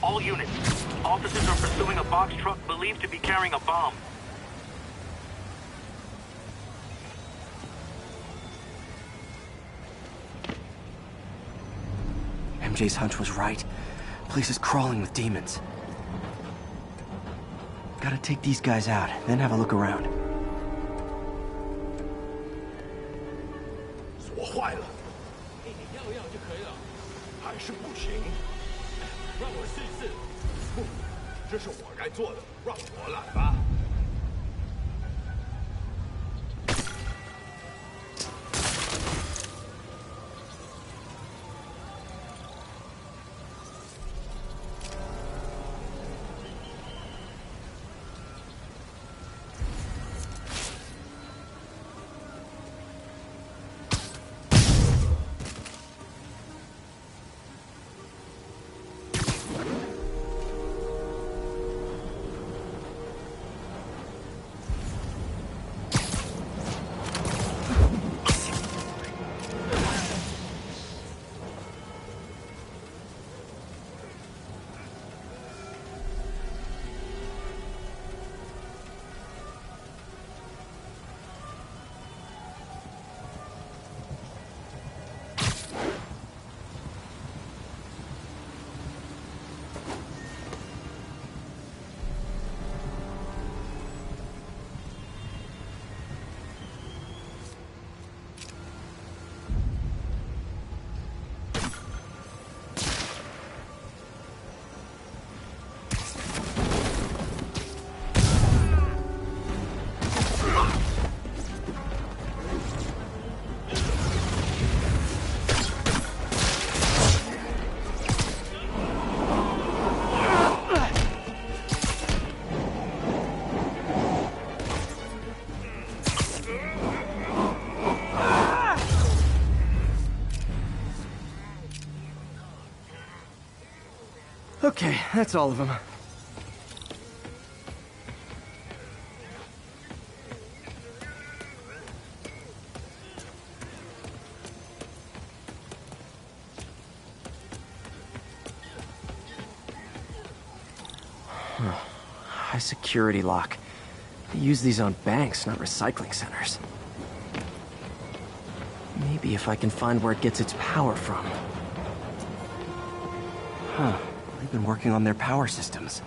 All units. Officers are pursuing a box truck believed to be carrying a bomb. MJ's hunch was right. Place is crawling with demons. Gotta take these guys out, then have a look around. 锁坏了。要就可以了。还是不行。让我试一试。不，这是我该做的，让我来吧。 Okay, that's all of them. High security lock. They use these on banks, not recycling centers. Maybe if I can find where it gets its power from. Huh. They've been working on their power systems.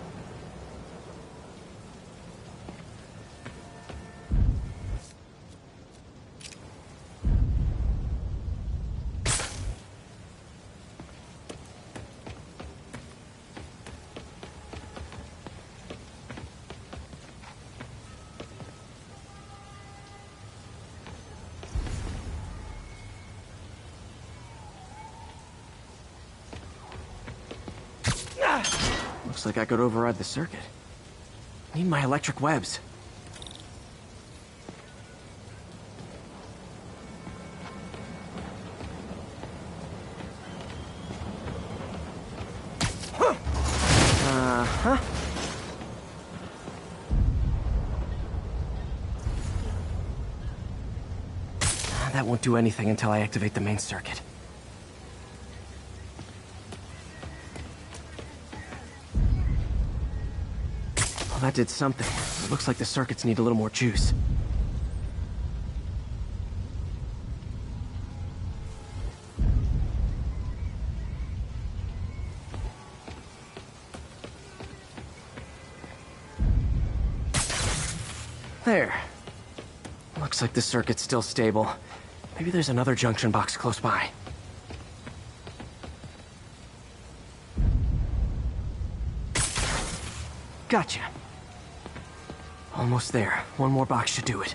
Looks like I could override the circuit. Need my electric webs. Uh-huh. That won't do anything until I activate the main circuit. Well, that did something. It looks like the circuits need a little more juice. There. Looks like the circuit's still stable. Maybe there's another junction box close by. Gotcha. Almost there. One more box should do it.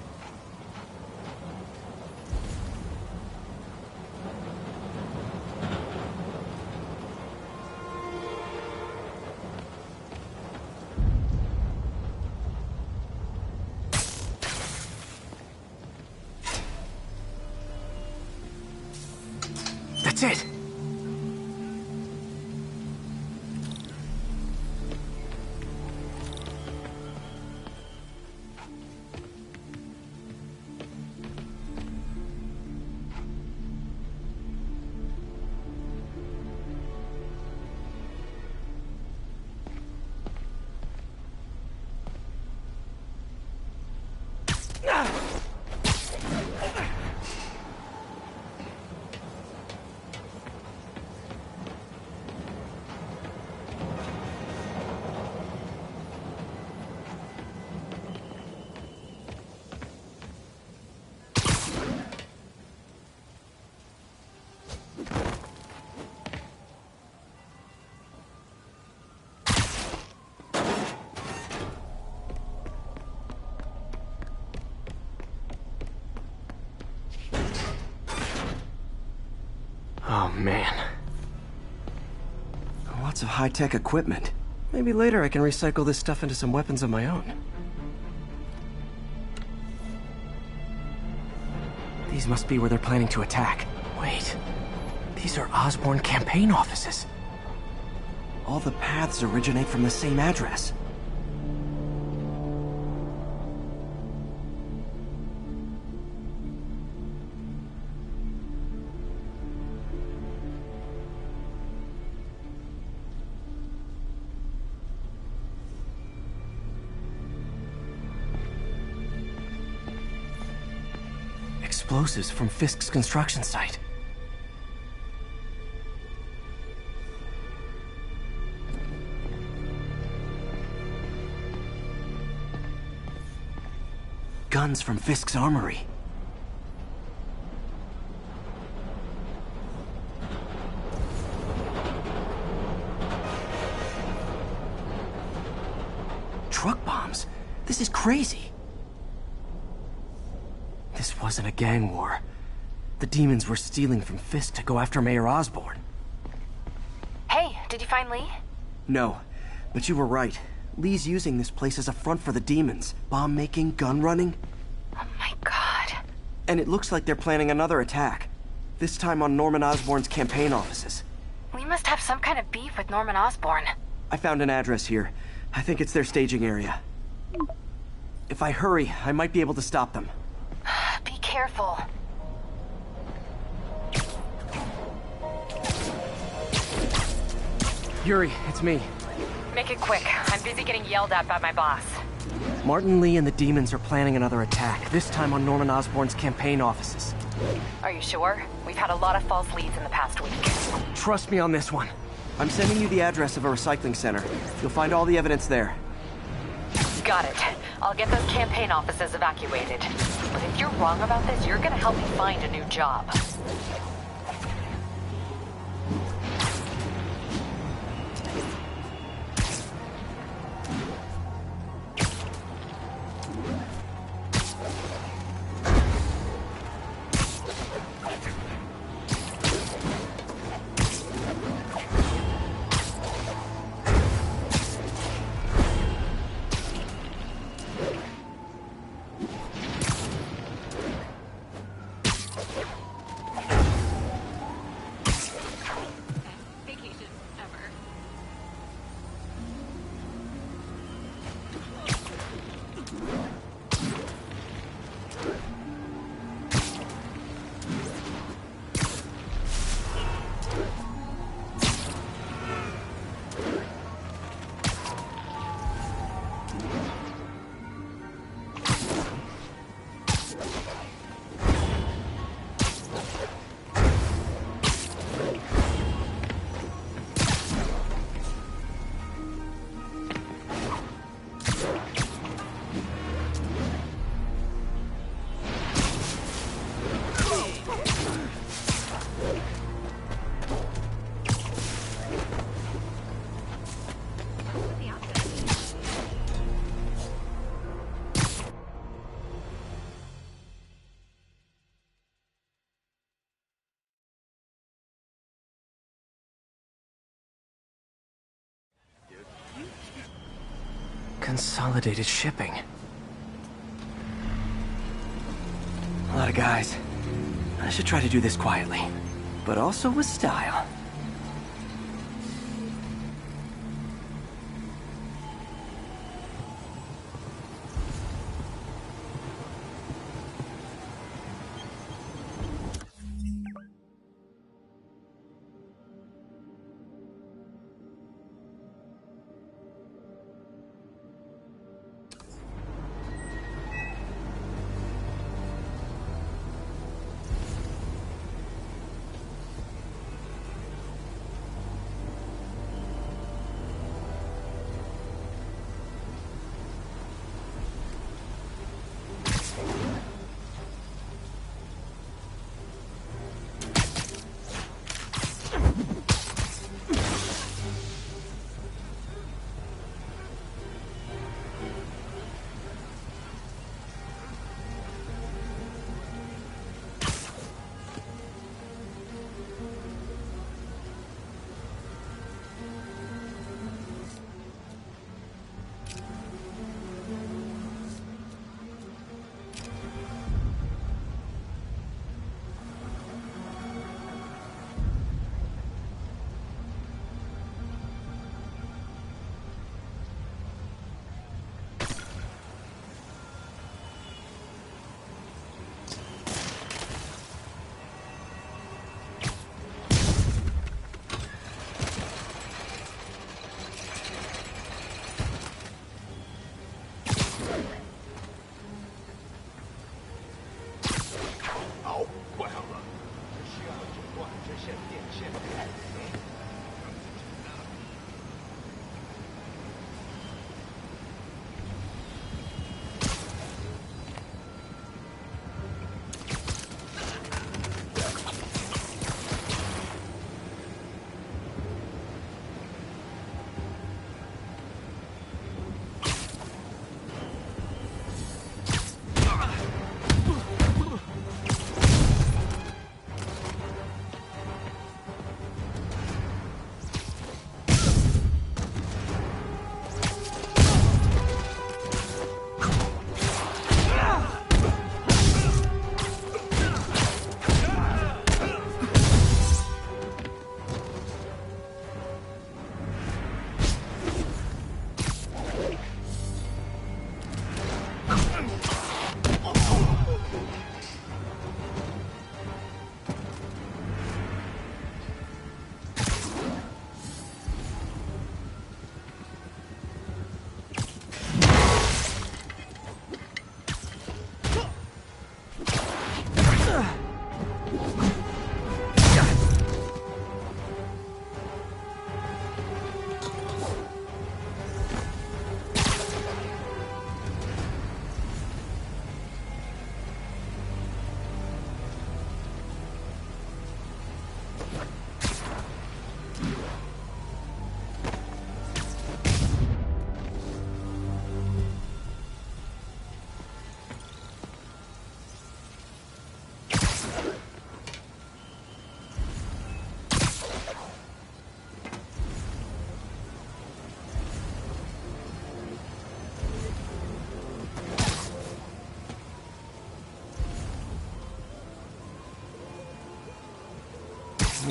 That's it! man. Lots of high-tech equipment. Maybe later I can recycle this stuff into some weapons of my own. These must be where they're planning to attack. Wait, these are Osborn campaign offices. All the paths originate from the same address. Explosives from Fisk's construction site. Guns from Fisk's armory. Truck bombs? This is crazy. This wasn't a gang war. The demons were stealing from Fisk to go after Mayor Osborn. Hey, did you find Lee? No, but you were right. Lee's using this place as a front for the demons. Bomb-making, gun-running. Oh my god. And it looks like they're planning another attack. This time on Norman Osborn's campaign offices. Lee must have some kind of beef with Norman Osborn. I found an address here. I think it's their staging area. If I hurry, I might be able to stop them. Be careful. Yuri, it's me. Make it quick. I'm busy getting yelled at by my boss. Martin Lee and the demons are planning another attack, this time on Norman Osborn's campaign offices. Are you sure? We've had a lot of false leads in the past week. Trust me on this one. I'm sending you the address of a recycling center. You'll find all the evidence there. Got it. I'll get those campaign offices evacuated. But if you're wrong about this, you're gonna help me find a new job. Consolidated shipping. A lot of guys. I should try to do this quietly, but also with style.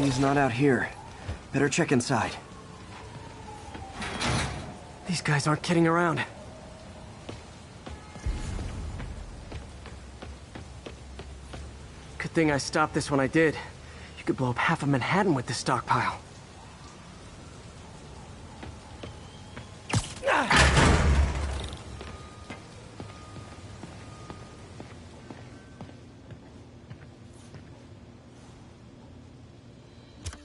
He's not out here. Better check inside. These guys aren't kidding around. Good thing I stopped this when I did. You could blow up half of Manhattan with this stockpile.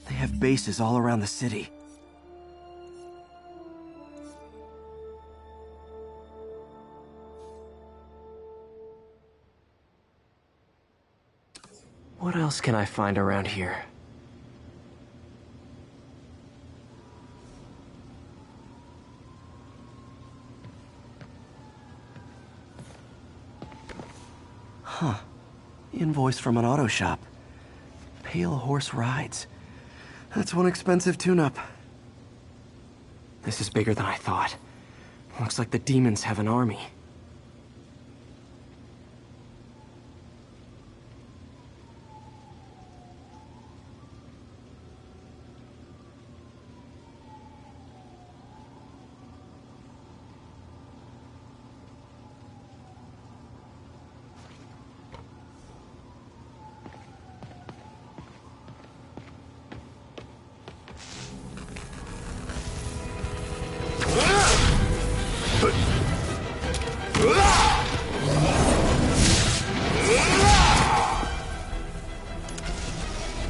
They have bases all around the city. What else can I find around here? Huh. Invoice from an auto shop. Pale Horse Rides. That's one expensive tune-up. This is bigger than I thought. Looks like the demons have an army.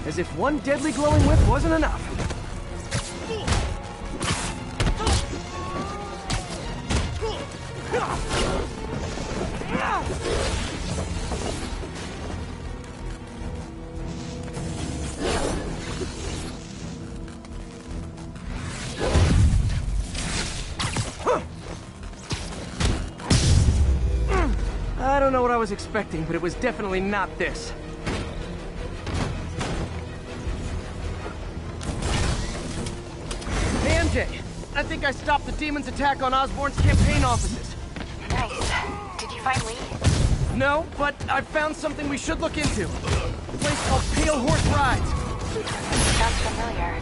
As if one deadly glowing whip wasn't enough. I don't know what I was expecting, but it was definitely not this. I think I stopped the demon's attack on Osborn's campaign offices. Nice. Did you find Lee? No, but I found something we should look into. A place called Pale Horse Rides. Sounds familiar.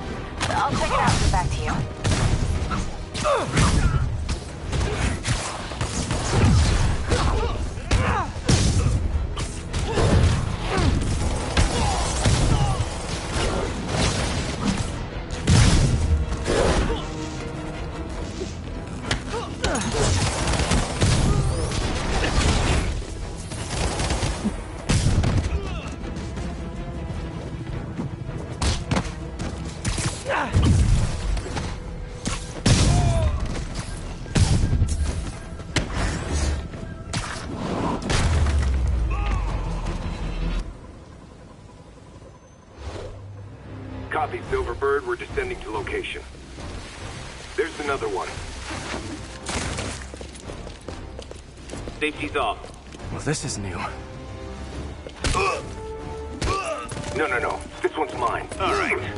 I'll check it out and get back to you. Copy, Silverbird. We're descending to location. There's another one. Safety's off. Well, this is new. No. This one's mine. All right.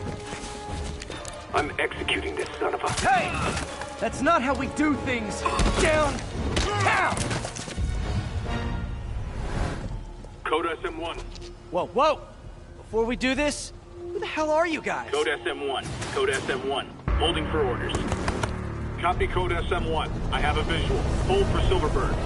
I'm executing this son of a... Hey! That's not how we do things! Down! Down! Code SM1. Whoa! Before we do this, who the hell are you guys? Code SM1. Code SM1. Holding for orders. Copy Code SM1. I have a visual. Hold for Silverbird.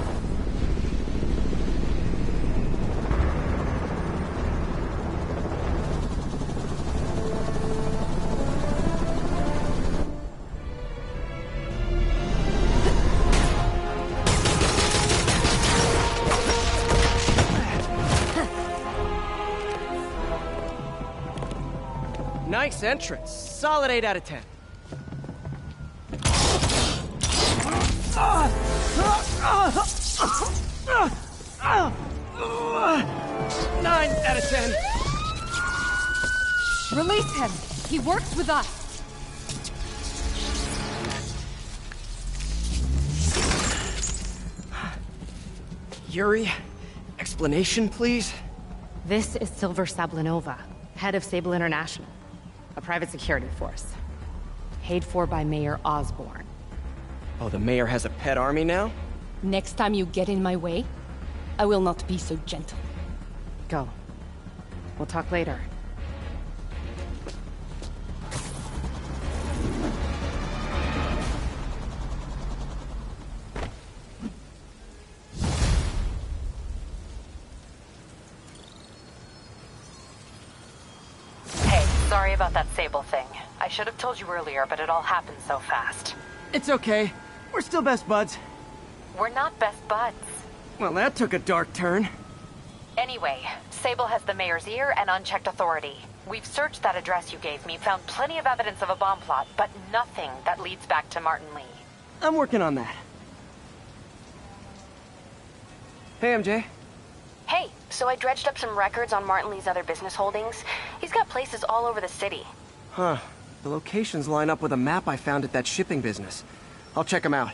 Nice entrance. Solid 8 out of 10. 9 out of 10. Release him. He works with us. Yuri, explanation, please? This is Silver Sablinova, head of Sable International, a private security force. Paid for by Mayor Osborn. Oh, the mayor has a pet army now? Next time you get in my way, I will not be so gentle. Go. We'll talk later. about that Sable thing. I should have told you earlier, but it all happened so fast. It's okay. We're still best buds. We're not best buds. Well, that took a dark turn. Anyway, Sable has the mayor's ear and unchecked authority. We've searched that address you gave me, found plenty of evidence of a bomb plot, but nothing that leads back to Martin Lee. I'm working on that. Hey, MJ. Hey, so I dredged up some records on Martin Lee's other business holdings. He's got places all over the city. Huh. The locations line up with a map I found at that shipping business. I'll check them out.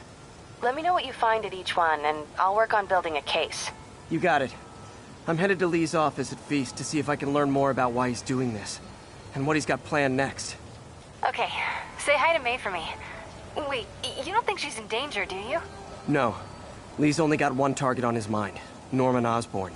Let me know what you find at each one, and I'll work on building a case. You got it. I'm headed to Lee's office at Feast to see if I can learn more about why he's doing this, and what he's got planned next. Okay, say hi to May for me. Wait, you don't think she's in danger, do you? No. Lee's only got one target on his mind, Norman Osborn.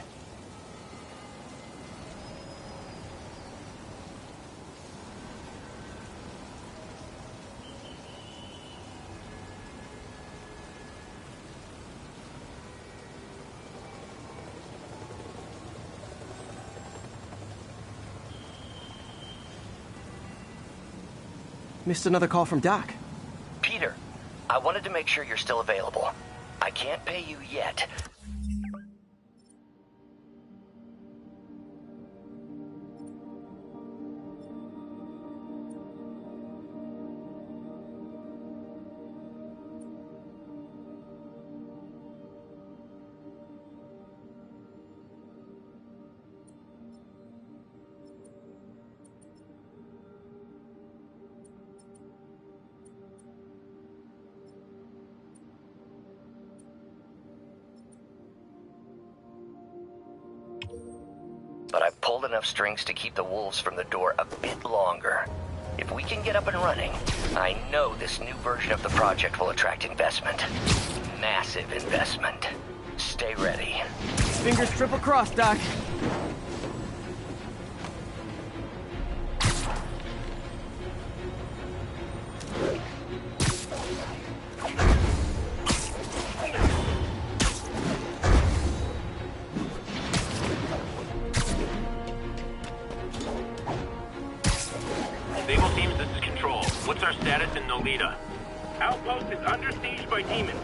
Missed another call from Doc. Peter, I wanted to make sure you're still available. I can't pay you yet. But I've pulled enough strings to keep the wolves from the door a bit longer. If we can get up and running, I know this new version of the project will attract investment. Massive investment. Stay ready. Fingers triple crossed, Doc. Sable teams, this is Control. What's our status in Nolita? Outpost is under siege by demons.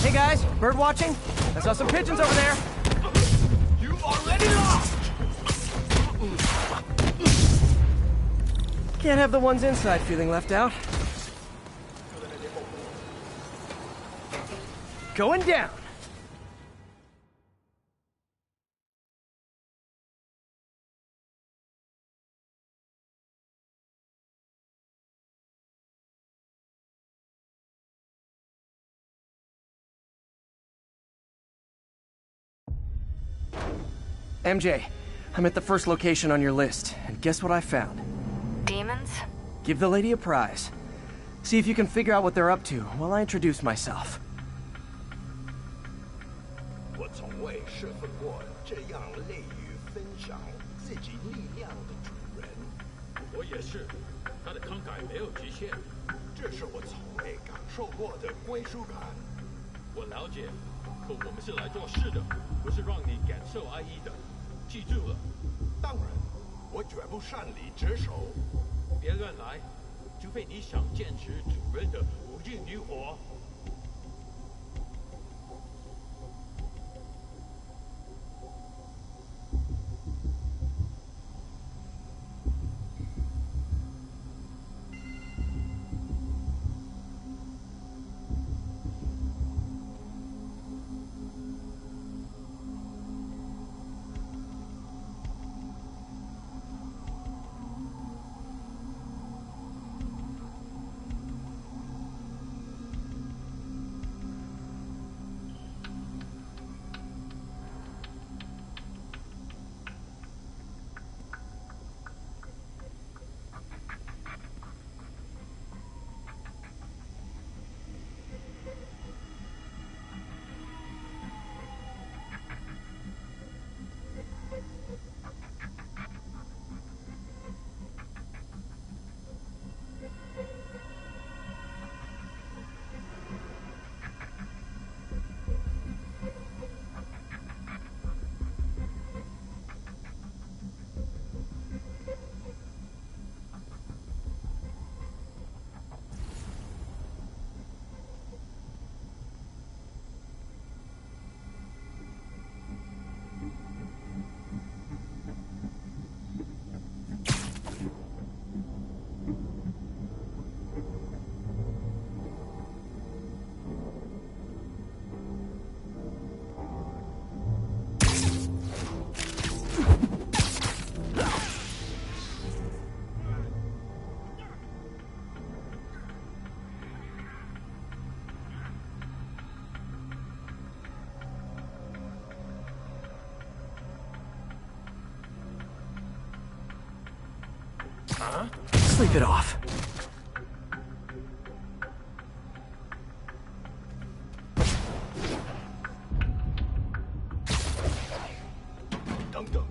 Hey guys, bird watching? I saw some pigeons over there. You already lost! Can't have the ones inside feeling left out. Going down. MJ, I'm at the first location on your list, and guess what I found? Demons? Give the lady a prize. See if you can figure out what they're up to while I introduce myself. 我从未设分过这样乐于分享自己力量的主人。我也是，他的慷慨没有极限，这是我从未感受过的归属感。我了解，可我们是来做事的，不是让你感受安逸的。记住了。当然，我绝不擅离职守。别乱来，除非你想坚持主人的无尽怒火。Sleep it off. 等等。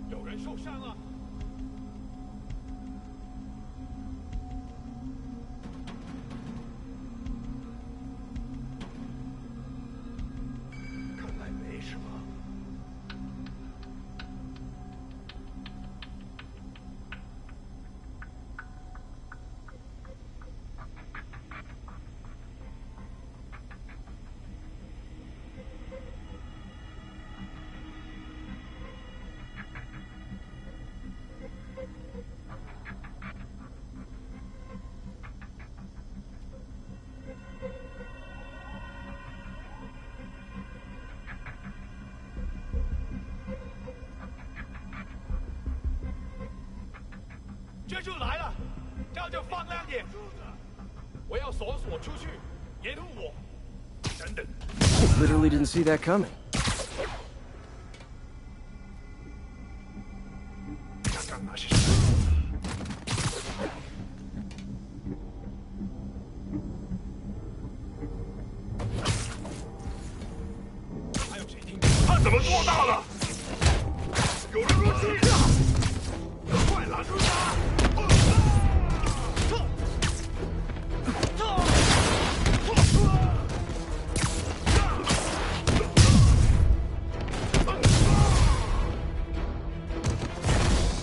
有人受伤了。 看来没什么。蜘蛛来了，叫就放亮点。我要锁出去，掩护我。等等， Literally didn't see that coming. 刚刚那是什么？还有谁听见？他怎么做到了？有人入侵！快拦住他！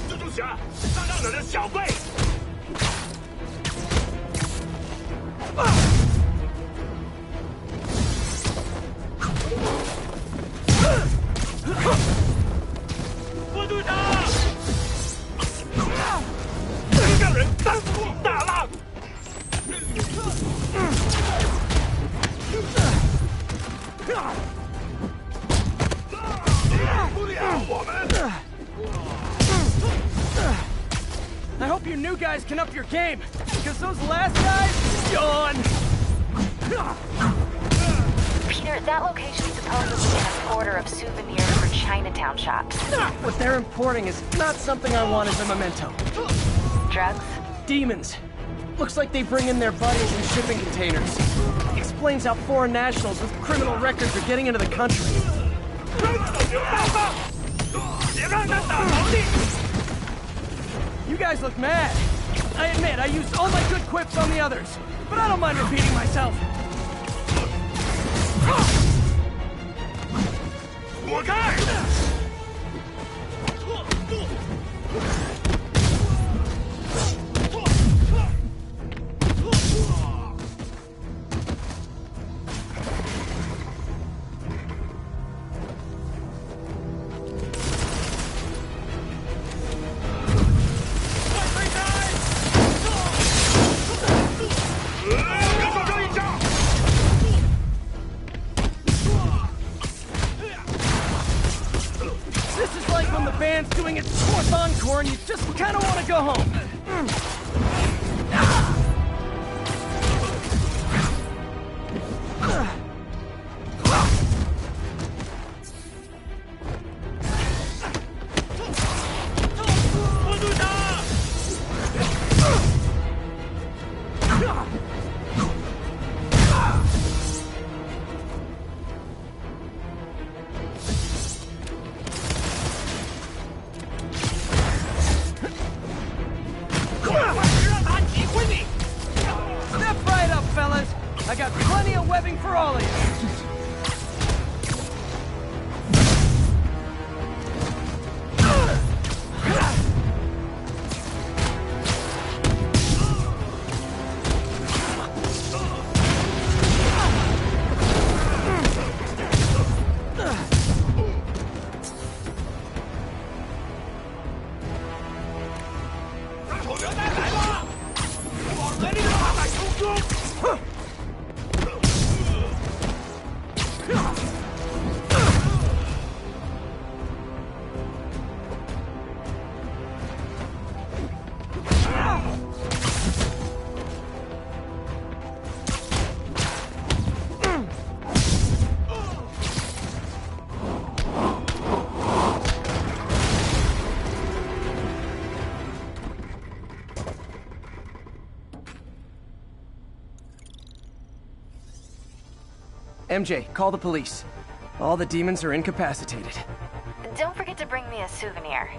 蜘蛛侠，他让人的小辈。握住他！让人当作大浪。不了我们。 I hope you new guys can up your game, because those last guys, yawn. Peter, that location's supposedly an importer of souvenirs for Chinatown shops. What they're importing is not something I want as a memento. Drugs? Demons. Looks like they bring in their buddies in shipping containers. Explains how foreign nationals with criminal records are getting into the country. You guys look mad. I admit, I used all my good quips on the others, but I don't mind repeating myself. 躲开！ This is like when the band's doing its fourth encore and you just kind of want to go home. Step right up, fellas. I got plenty of webbing for all of you. MJ, call the police. All the demons are incapacitated. Don't forget to bring me a souvenir.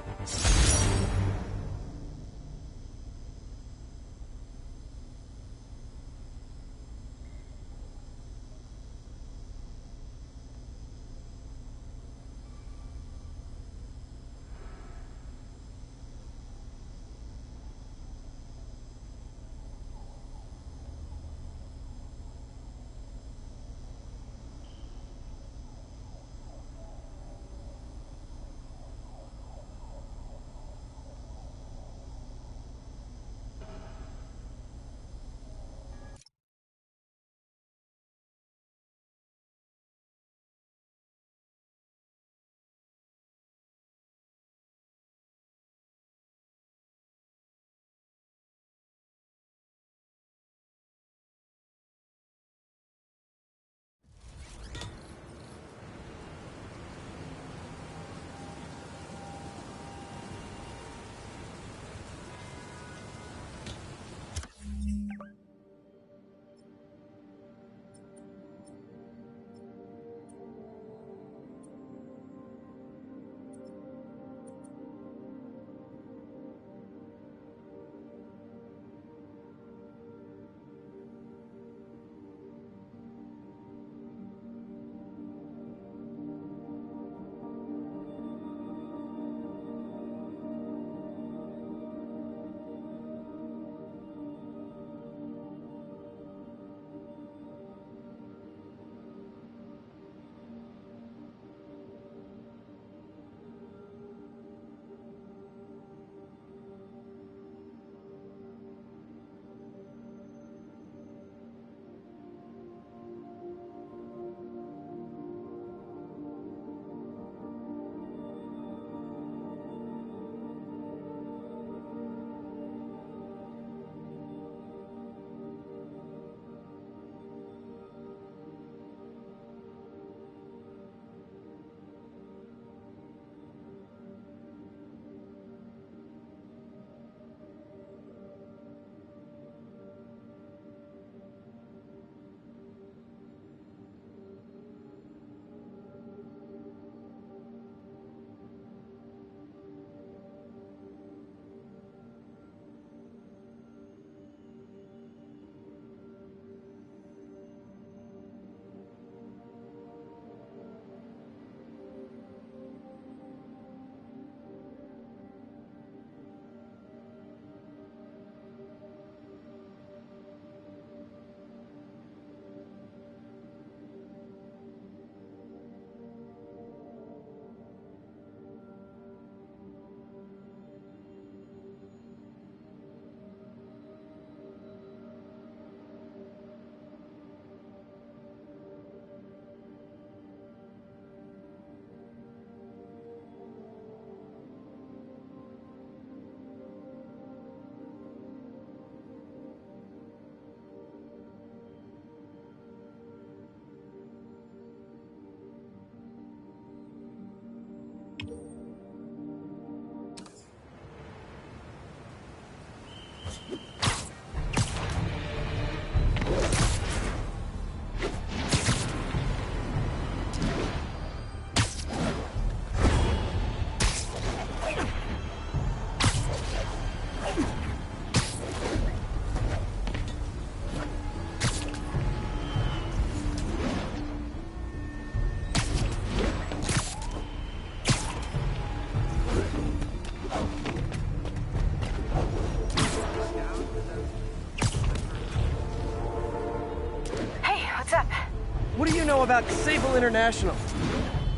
What do you know about Sable International?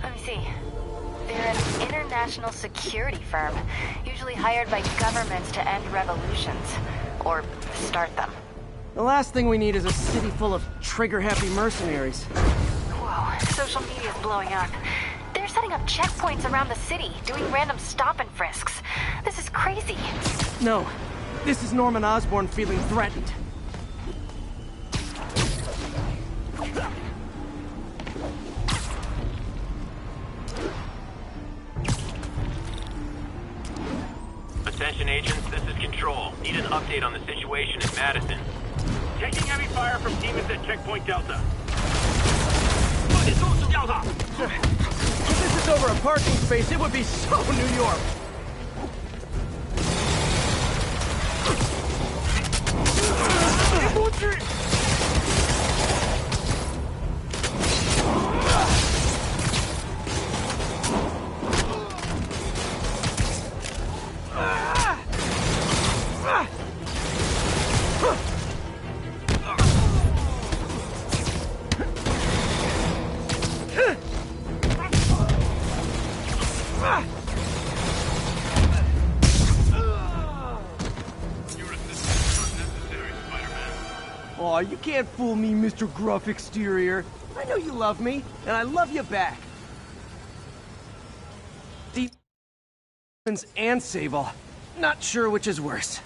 Let me see. They're an international security firm, usually hired by governments to end revolutions. Or start them. The last thing we need is a city full of trigger-happy mercenaries. Whoa, social media's blowing up. They're setting up checkpoints around the city, doing random stop and frisks. This is crazy. No, this is Norman Osborn feeling threatened. Attention agents, this is Control. Need an update on the situation in Madison. Taking heavy fire from demons at Checkpoint Delta. If this is over a parking space, it would be so New York. Aw, you can't fool me, Mr. Gruff Exterior. I know you love me, and I love you back. Demons and Sable. Not sure which is worse.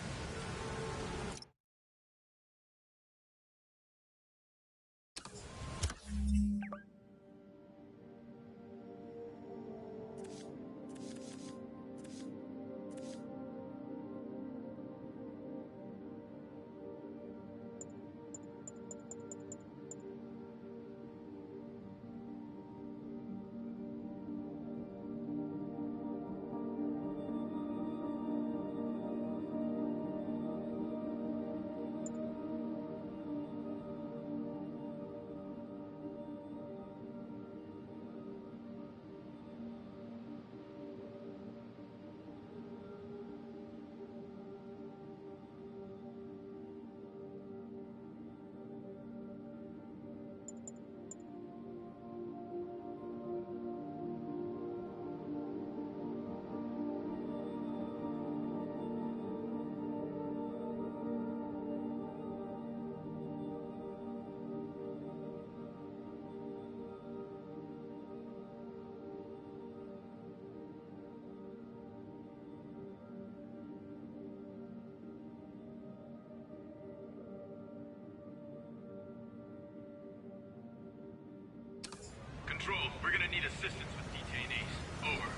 Control, we're gonna need assistance with detainees. Over.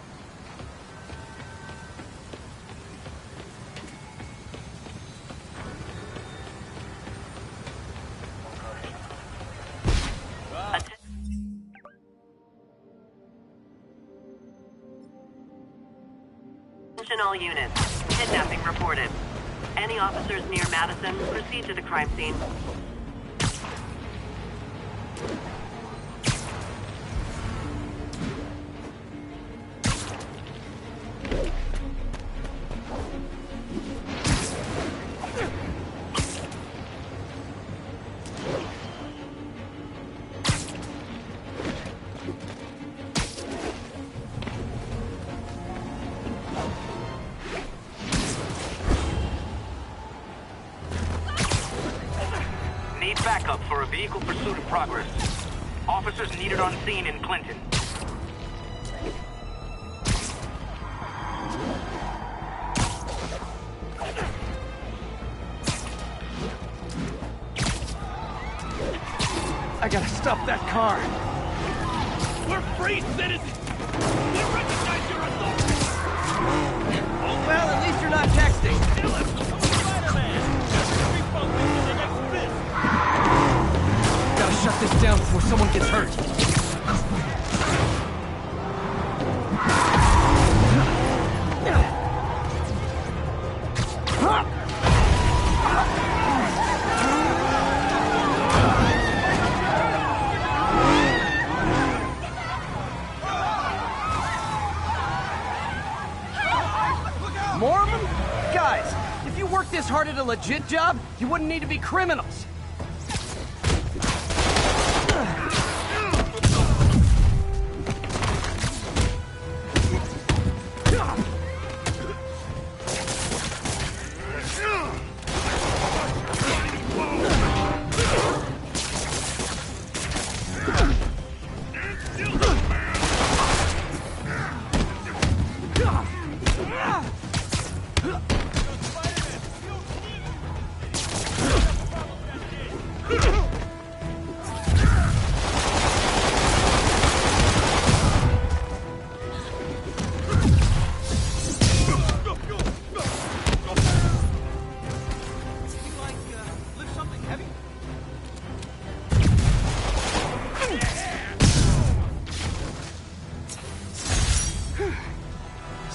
Attention all units. Kidnapping reported. Any officers near Madison, proceed to the crime scene. Need backup for a vehicle pursuit in progress. Officers needed on scene in Clinton. I gotta stop that car. We're free citizens! We recognize your authority! Well, at least you're not texting. Kill him! Spider-Man! Every focus in the next fist! Gotta shut this down before someone gets hurt. More of them? Guys, if you worked this hard at a legit job, you wouldn't need to be criminals.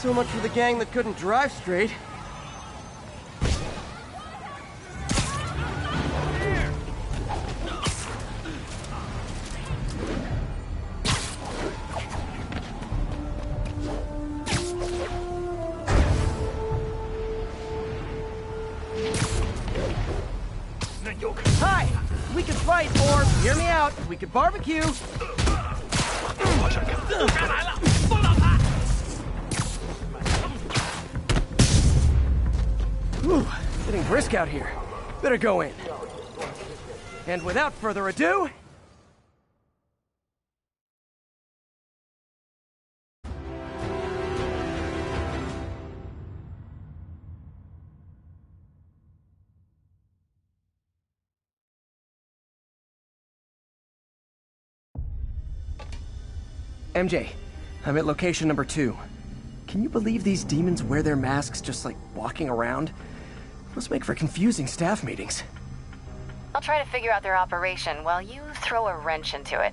So much for the gang that couldn't drive straight. Hi! We could fight, or, hear me out, we could barbecue! Ooh, getting brisk out here. Better go in. And without further ado... MJ, I'm at location number 2. Can you believe these demons wear their masks just like walking around? Must make for confusing staff meetings. I'll try to figure out their operation while you throw a wrench into it.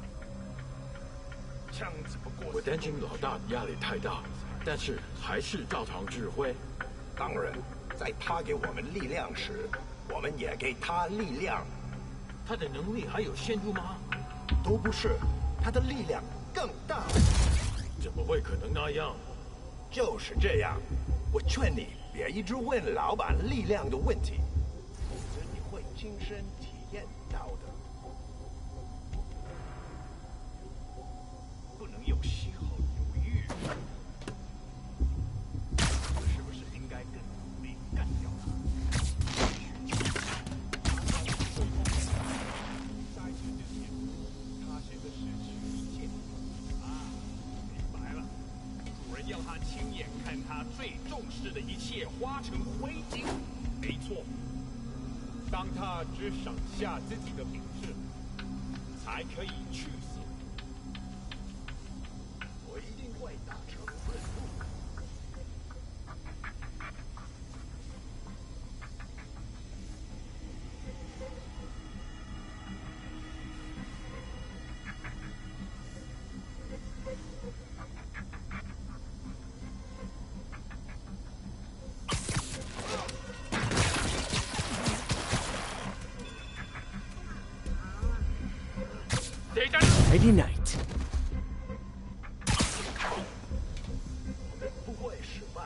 我担心老大压力太大，但是还是照常指挥。当然，在他给我们力量时，我们也给他力量。他的能力还有限度吗？都不是，他的力量更大。怎么会可能那样？就是这样。我劝你别一直问老板力量的问题，否则你会亲身体验到的。不能有时候犹豫。是不是应该更努力干掉他？他现在失去一切。明白了，主人要他亲眼看他最重视的一切化成灰烬。没错，当他只剩下自己的品质，才可以去死。我一定会达成任务。Friday night. 我们不会失败。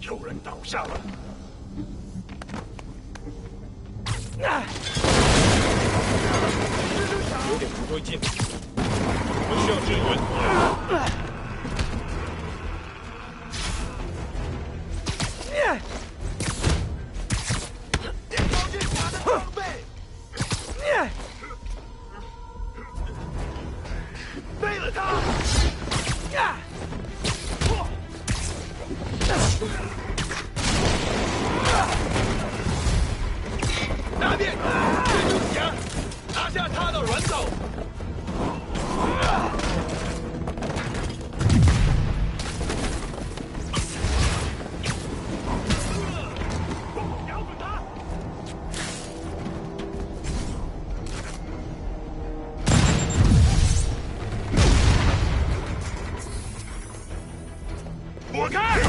有人倒下了。有点不对劲，我需要支援。背了他！拿面，蜘蛛侠，拿下他的软手。瞄准他！躲开！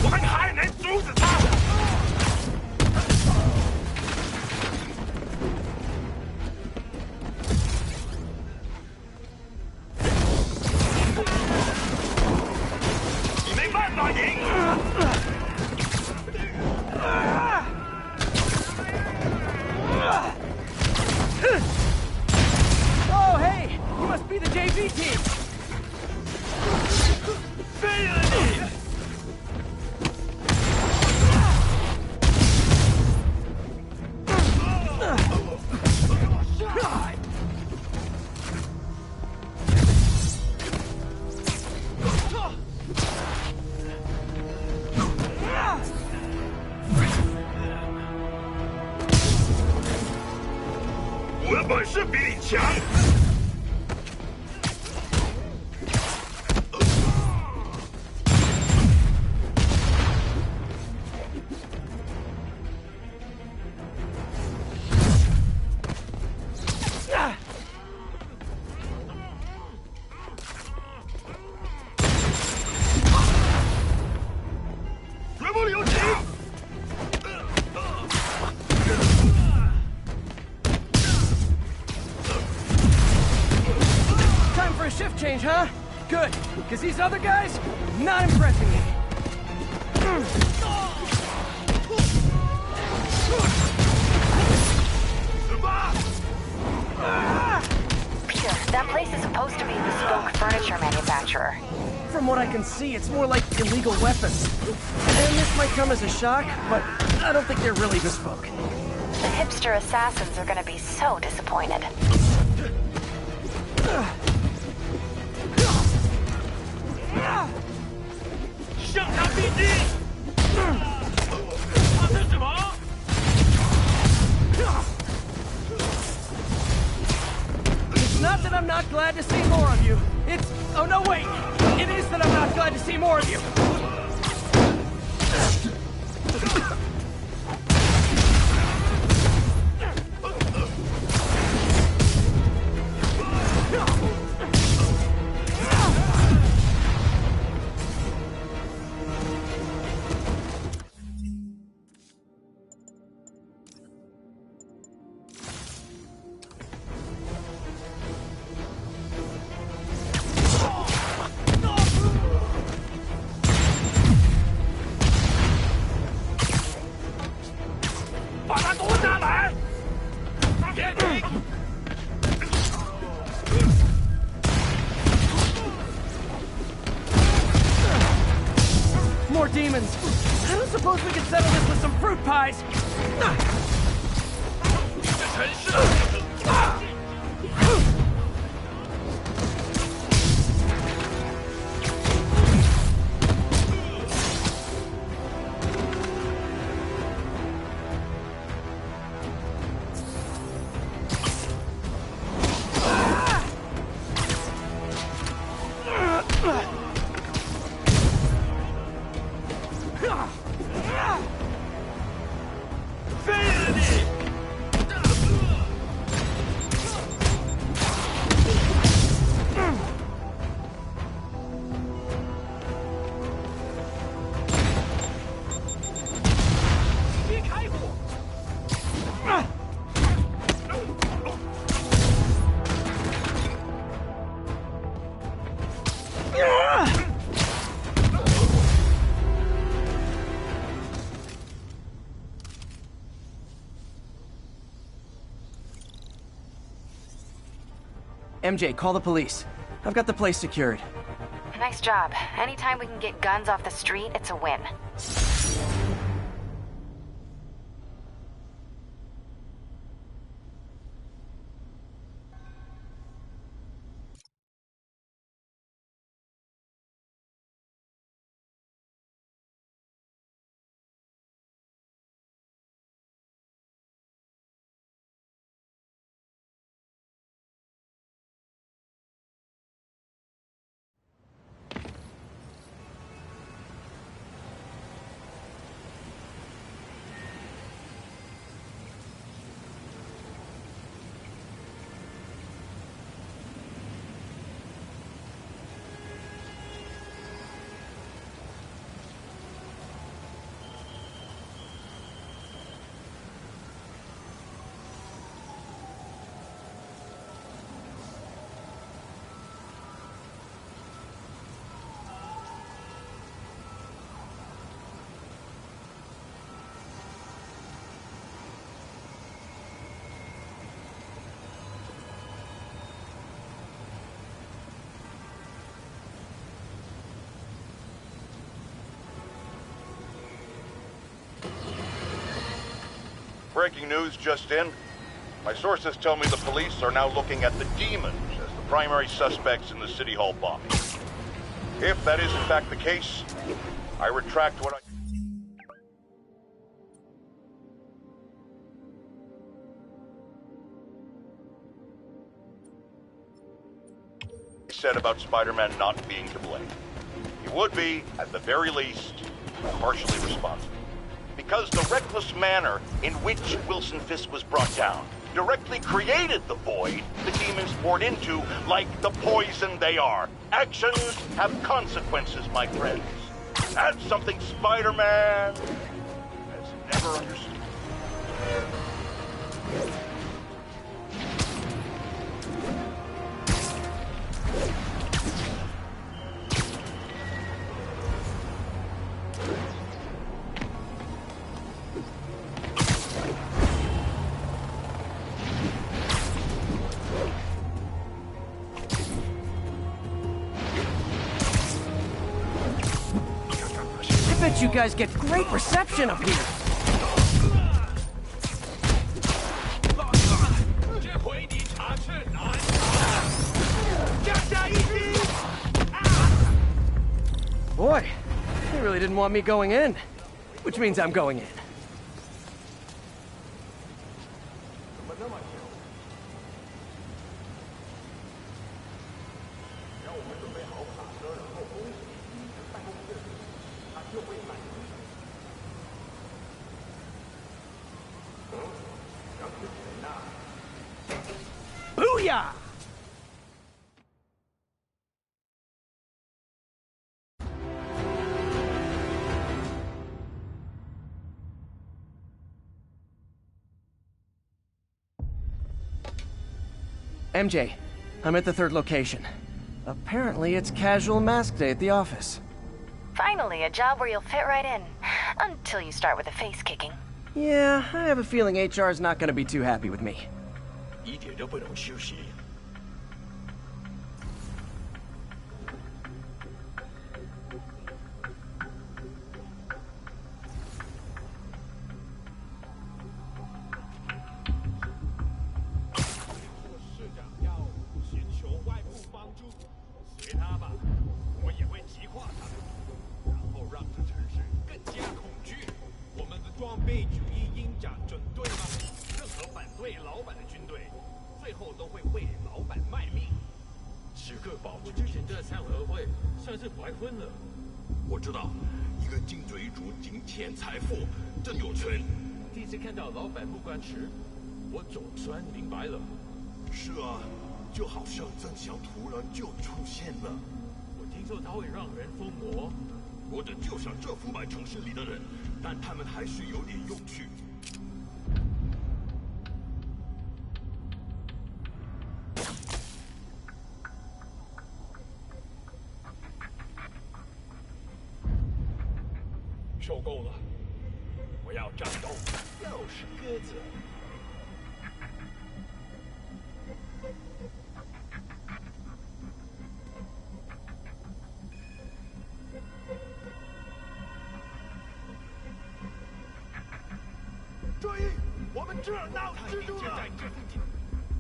我们还能 UAV team! Time for a shift change, huh? Good, because these other guys, not impressing me. Peter, that place is supposed to be a bespoke furniture manufacturer. From what I can see, it's more like illegal weapons. And this might come as a shock, but I don't think they're really bespoke. The hipster assassins are gonna be so disappointed. It's not that I'm not glad to see more of you. It's... oh no, wait! It is that I'm not glad to see more of you! More demons! I don't suppose we could settle this with some fruit pies! MJ, call the police. I've got the place secured. Nice job. Anytime we can get guns off the street, it's a win. breaking news just in. My sources tell me the police are now looking at the demons as the primary suspects in the City Hall bombing. If that is in fact the case, I retract what I said about Spider-Man not being to blame. He would be, at the very least, partially responsible. Because the reckless manner in which Wilson Fisk was brought down directly created the void the demons poured into, like the poison they are. Actions have consequences, my friends. That's something Spider-Man has never understood. I bet you guys get great reception up here. Boy, he really didn't want me going in. Which means I'm going in. Booyah! MJ, I'm at the third location. Apparently it's casual mask day at the office. Finally, a job where you'll fit right in. Until you start with the face kicking. Yeah, I have a feeling HR's not gonna be too happy with me. 一点都不能休息。市长要寻求外部帮助，随他吧，我们也会击垮他们，然后让这城市更加恐惧。我们的装备主义鹰长准对吗？任何反对老板的军队，最后都会为老板卖命。时刻保持之前的餐合会算是白混了。我知道，一个金追逐金钱财富，真有权。第一次看到老板目光时，我总算明白了。是啊，就好像真相突然就出现了。我听说他会让人疯魔，或者就像这腐败城市里的人，但他们还是有点有趣。受够了，我要战斗。又是鸽子。注意，我们这儿闹蜘蛛了！在这附近，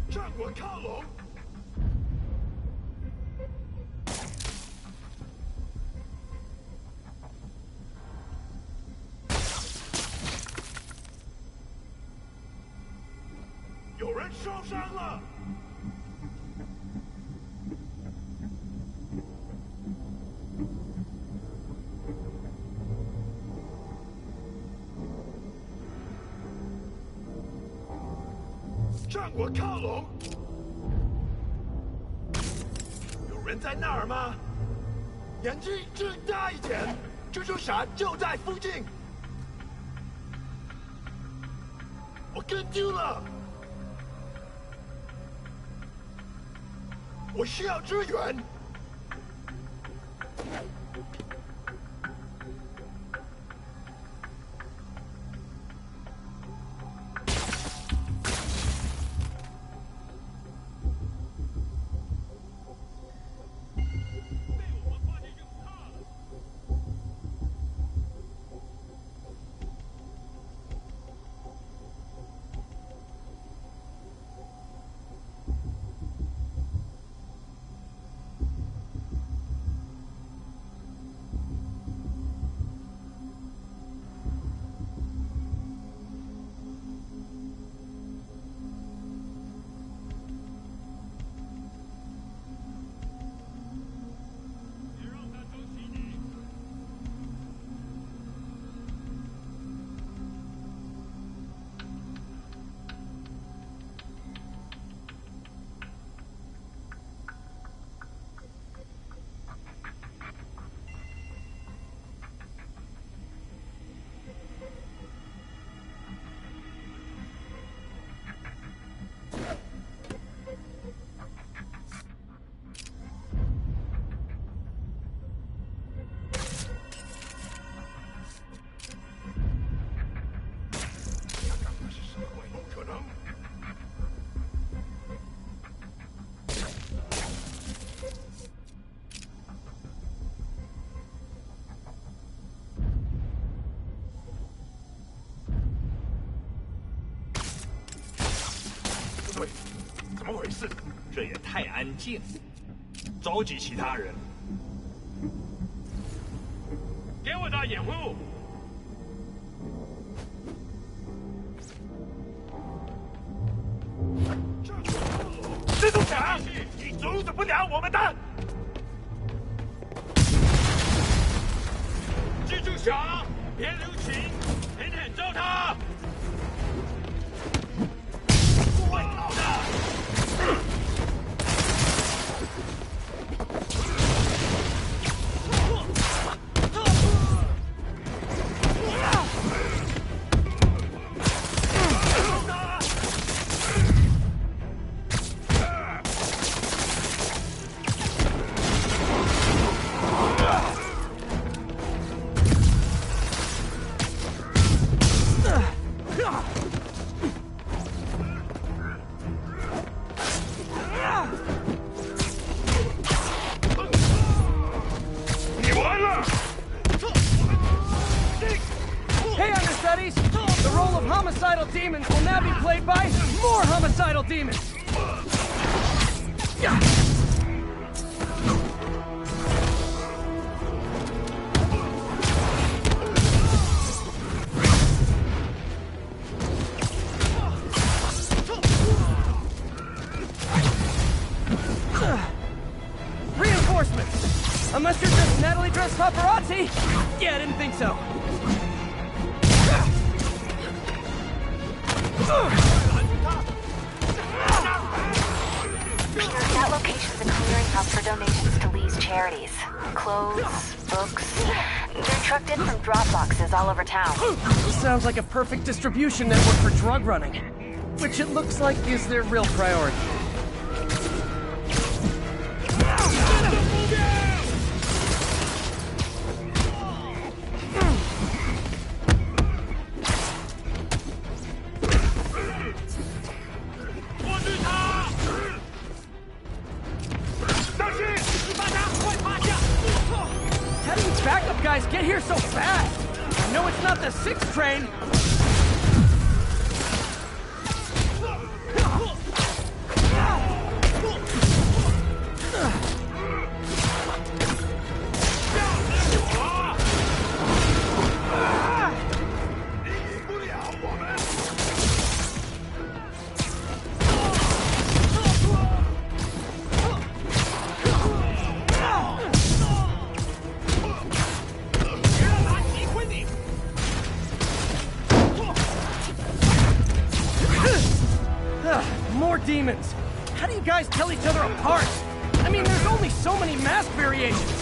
向我靠拢！有人受伤了！向我靠拢！有人在那儿吗？眼睛睁大一点，蜘蛛侠就在附近。我跟丢了。我需要支援。不对，怎么回事？这也太安静了。召集其他人，给我打掩护！蜘蛛侠，你阻止不了我们的！蜘蛛侠，别留情，狠狠揍他！会好的。Demons will now be played by more homicidal demons! Reinforcements! Unless you're just Natalie dressed paparazzi? Yeah, I didn't think so. That location's a clearinghouse for donations to Lee's charities. Clothes, books. They're trucked in from drop boxes all over town. Sounds like a perfect distribution network for drug running. Which it looks like is their real priority. How do you backup guys get here so fast? I know it's not the 6th train. More demons! How do you guys tell each other apart? I mean, there's only so many mask variations!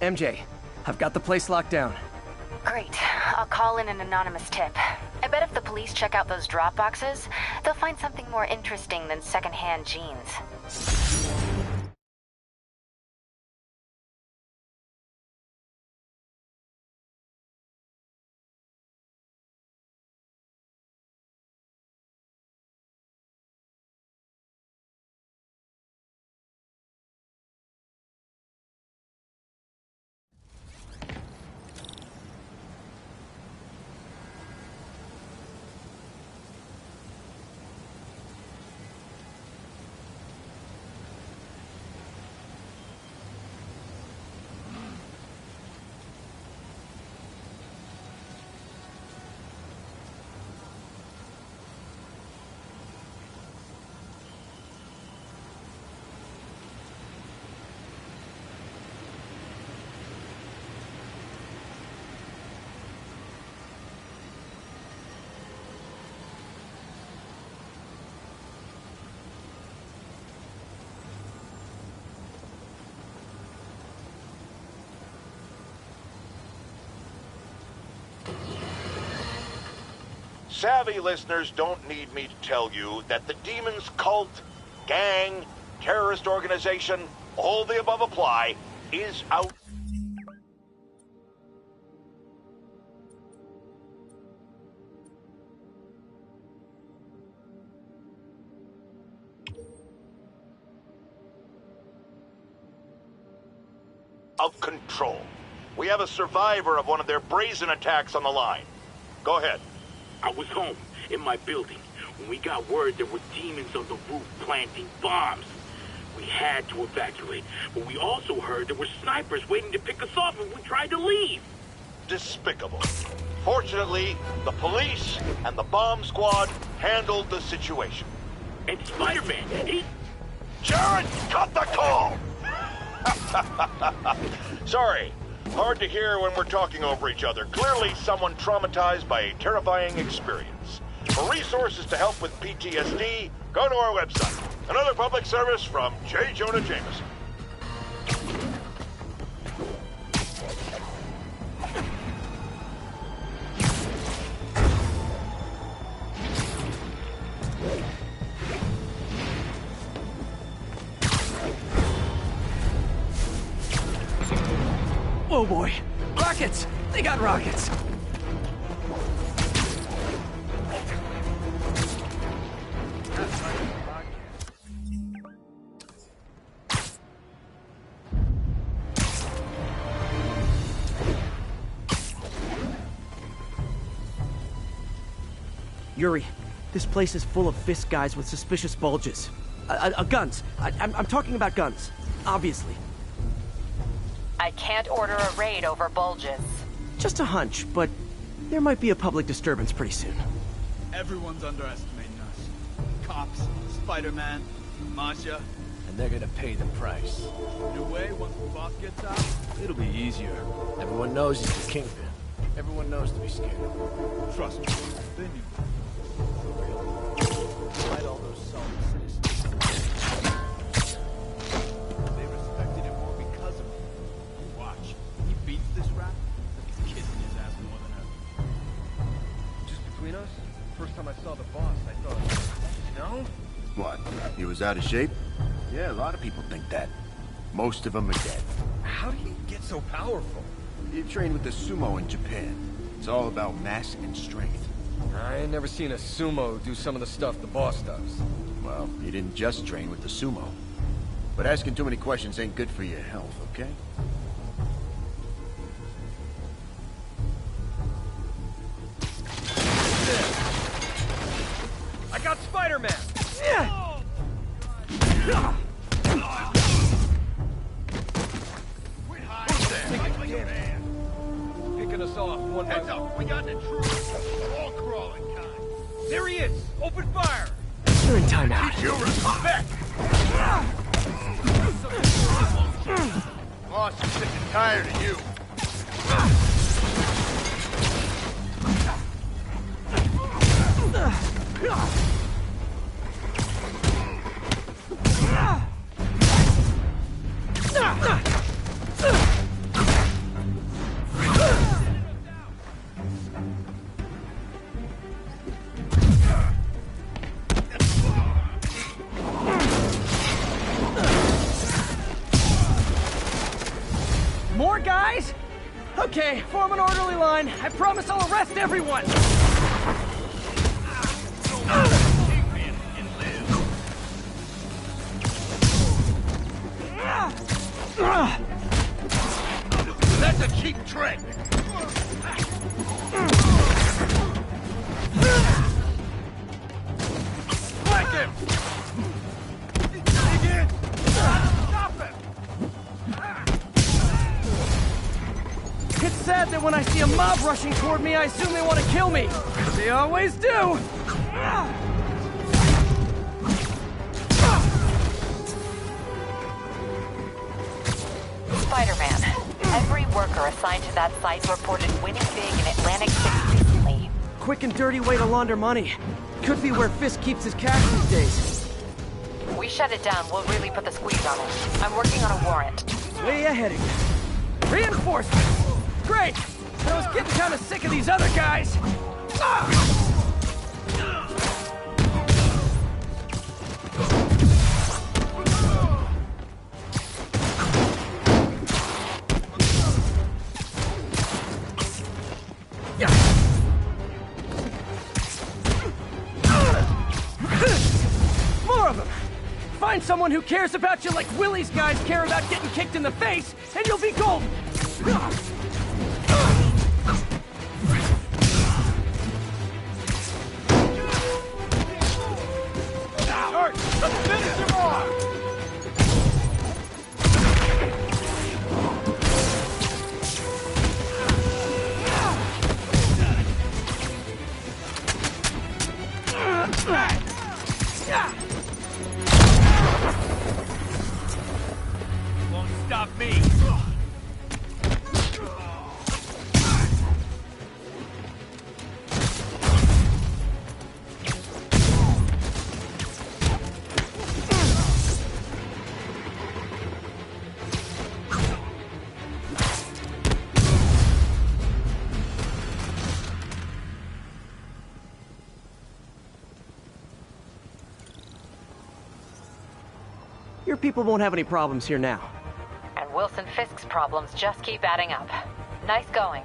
MJ, I've got the place locked down. Great. I'll call in an anonymous tip. I bet if the police check out those drop boxes, they'll find something more interesting than secondhand jeans. Savvy listeners don't need me to tell you that the Demon's cult, gang, terrorist organization, all the above apply, is out of control. We have a survivor of one of their brazen attacks on the line. Go ahead. I was home, in my building, when we got word there were demons on the roof planting bombs. We had to evacuate, but we also heard there were snipers waiting to pick us off if we tried to leave. Despicable. Fortunately, the police and the bomb squad handled the situation. And Spider-Man, he... Jared, cut the call! Sorry. Hard to hear when we're talking over each other. Clearly someone traumatized by a terrifying experience. For resources to help with PTSD, go to our website. Another public service from J. Jonah Jameson. Oh boy! Rockets! They got rockets! Yuri, this place is full of fist guys with suspicious bulges. Guns. I'm talking about guns, obviously. I can't order a raid over bulges. Just a hunch, but there might be a public disturbance pretty soon. Everyone's underestimating us. Cops, Spider-Man, Masha. And they're gonna pay the price. New way, once the boss gets out, It'll be easier. Everyone knows he's the kingpin. Everyone knows to be scared. trust me, then you... Fight all those solid citizens. They respected him more because of him. Watch, he beats this rat, he's kissing his ass more than ever. Just between us, first time I saw the boss, I thought, no? What? He was out of shape? Yeah, a lot of people think that. Most of them are dead. How do you get so powerful? You trained with the sumo in Japan. It's all about mass and strength. I ain't never seen a sumo do some of the stuff the boss does. Well, you didn't just train with the sumo. But asking too many questions ain't good for your health, okay? I got Spider-Man! Picking us off one by one. We got an intruder, all crawling kind. There he is! Open fire! You're in timeout. Teach you respect! Boss is sick and tired of you. More guys? Okay, form an orderly line. I promise I'll arrest everyone. That's a cheap trick! Flank him! Dig in! Stop him! It's sad that when I see a mob rushing toward me, I assume they want to kill me. They always do. Spider-Man, every worker assigned to that site reported winning big in Atlantic City recently. Quick and dirty way to launder money. Could be where Fisk keeps his cash these days. We shut it down, we'll really put the squeeze on it. I'm working on a warrant. Way ahead of you. Reinforcements. Great. I was getting kind of sick of these other guys. find someone who cares about you like Willie's guys care about getting kicked in the face, and you'll be golden! Finish him off! Won't stop me. Your people won't have any problems here now. And Wilson Fisk's problems just keep adding up. Nice going.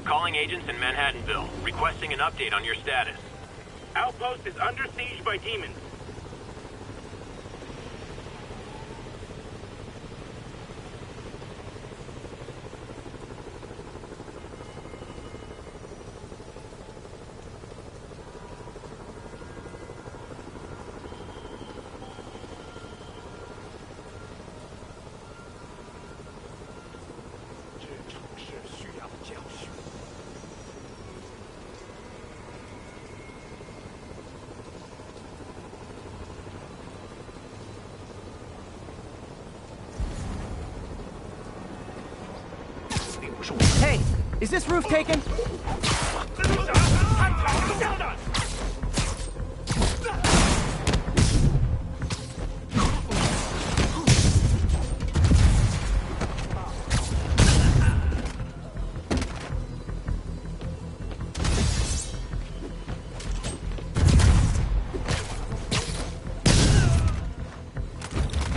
Calling agents in Manhattanville, requesting an update on your status. Outpost is under siege by demons. Hey, is this roof taken?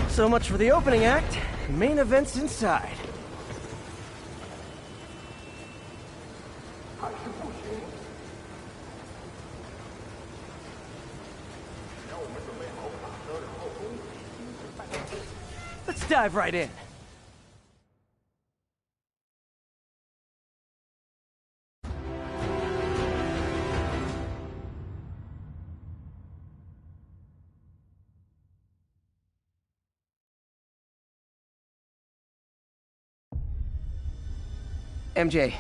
So much for the opening act. Main event's inside. Let's dive right in. MJ,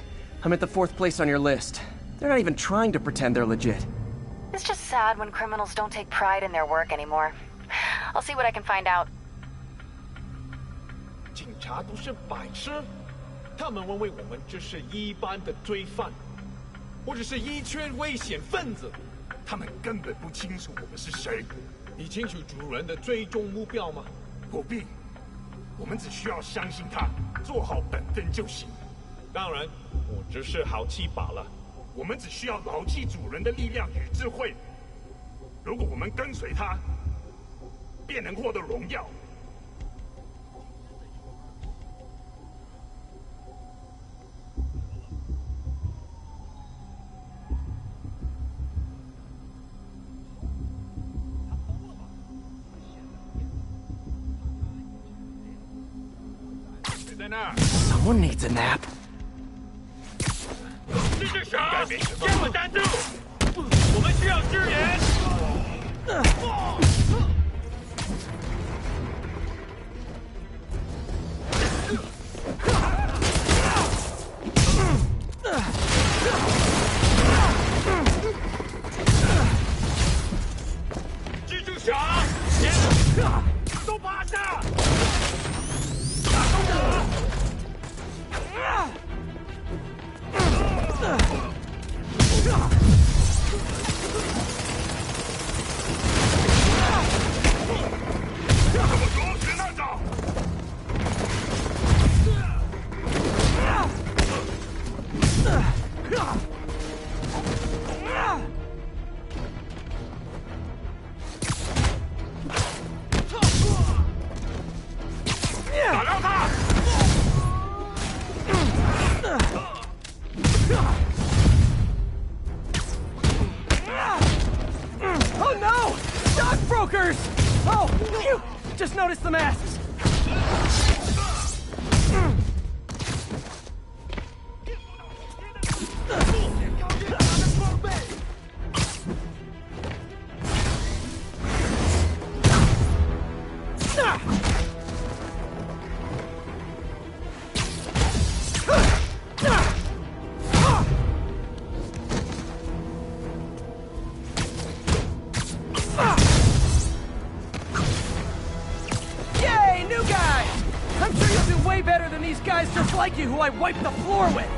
I'm at the 4th place on your list. They're not even trying to pretend they're legit. It's just sad when criminals don't take pride in their work anymore. I'll see what I can find out. 警察都是白痴，他们认为我们只是一般的罪犯，或者是一群危险分子。他们根本不清楚我们是谁。你清楚主人的最终目标吗？不必，我们只需要相信他，做好本分就行。当然，我只是好奇罢了。我们只需要牢记主人的力量与智慧。如果我们跟随他，便能获得荣耀。谁在那儿？ Someone needs a nap. 这是啥？先我站住！我们需要支援。蜘蛛侠，都趴下！打中我！ 打到他！ Oh no! Stockbrokers! Oh, phew! Just noticed the masks. Yay, new guy! I'm sure you'll do way better than these guys just like you who I wiped the floor with.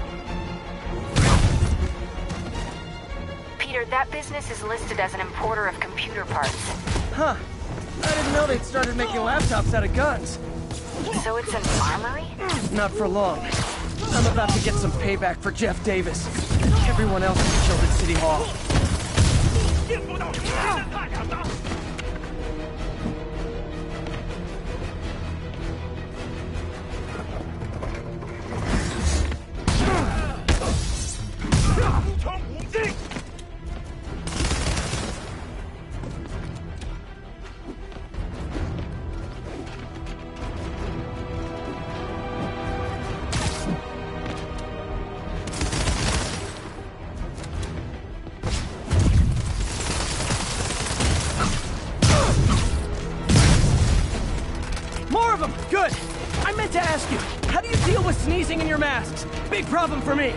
Peter, that business is listed as an importer of computer parts. Huh. I didn't know they'd started making laptops out of guns. So it's an armory? Not for long. I'm about to get some payback for Jeff Davis and everyone else who killed at City Hall. 见不到敌人的太阳了！ 冲无尽！ More of them! Good! I meant to ask you, how do you deal with sneezing in your masks? Big problem for me.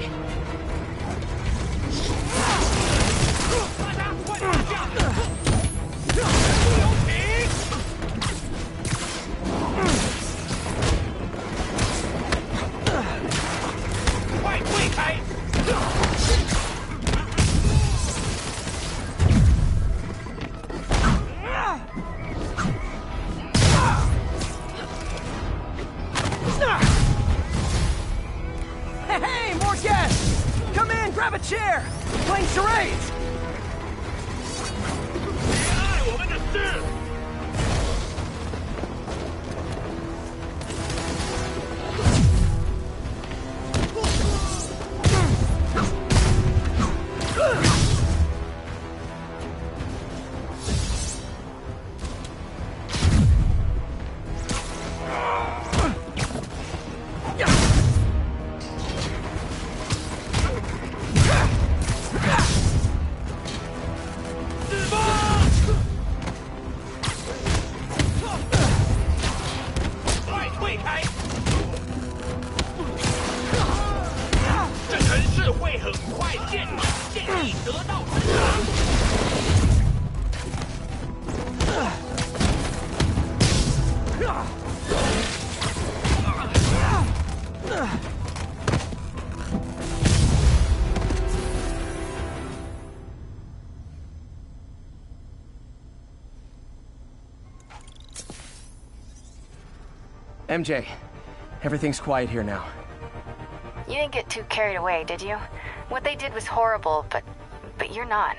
Hey, more guests! Come in, grab a chair! We're playing charades! 别碍我们的事！ 这城市会很快建立得到支持。MJ, everything's quiet here now. You didn't get too carried away, did you? What they did was horrible, but you're not.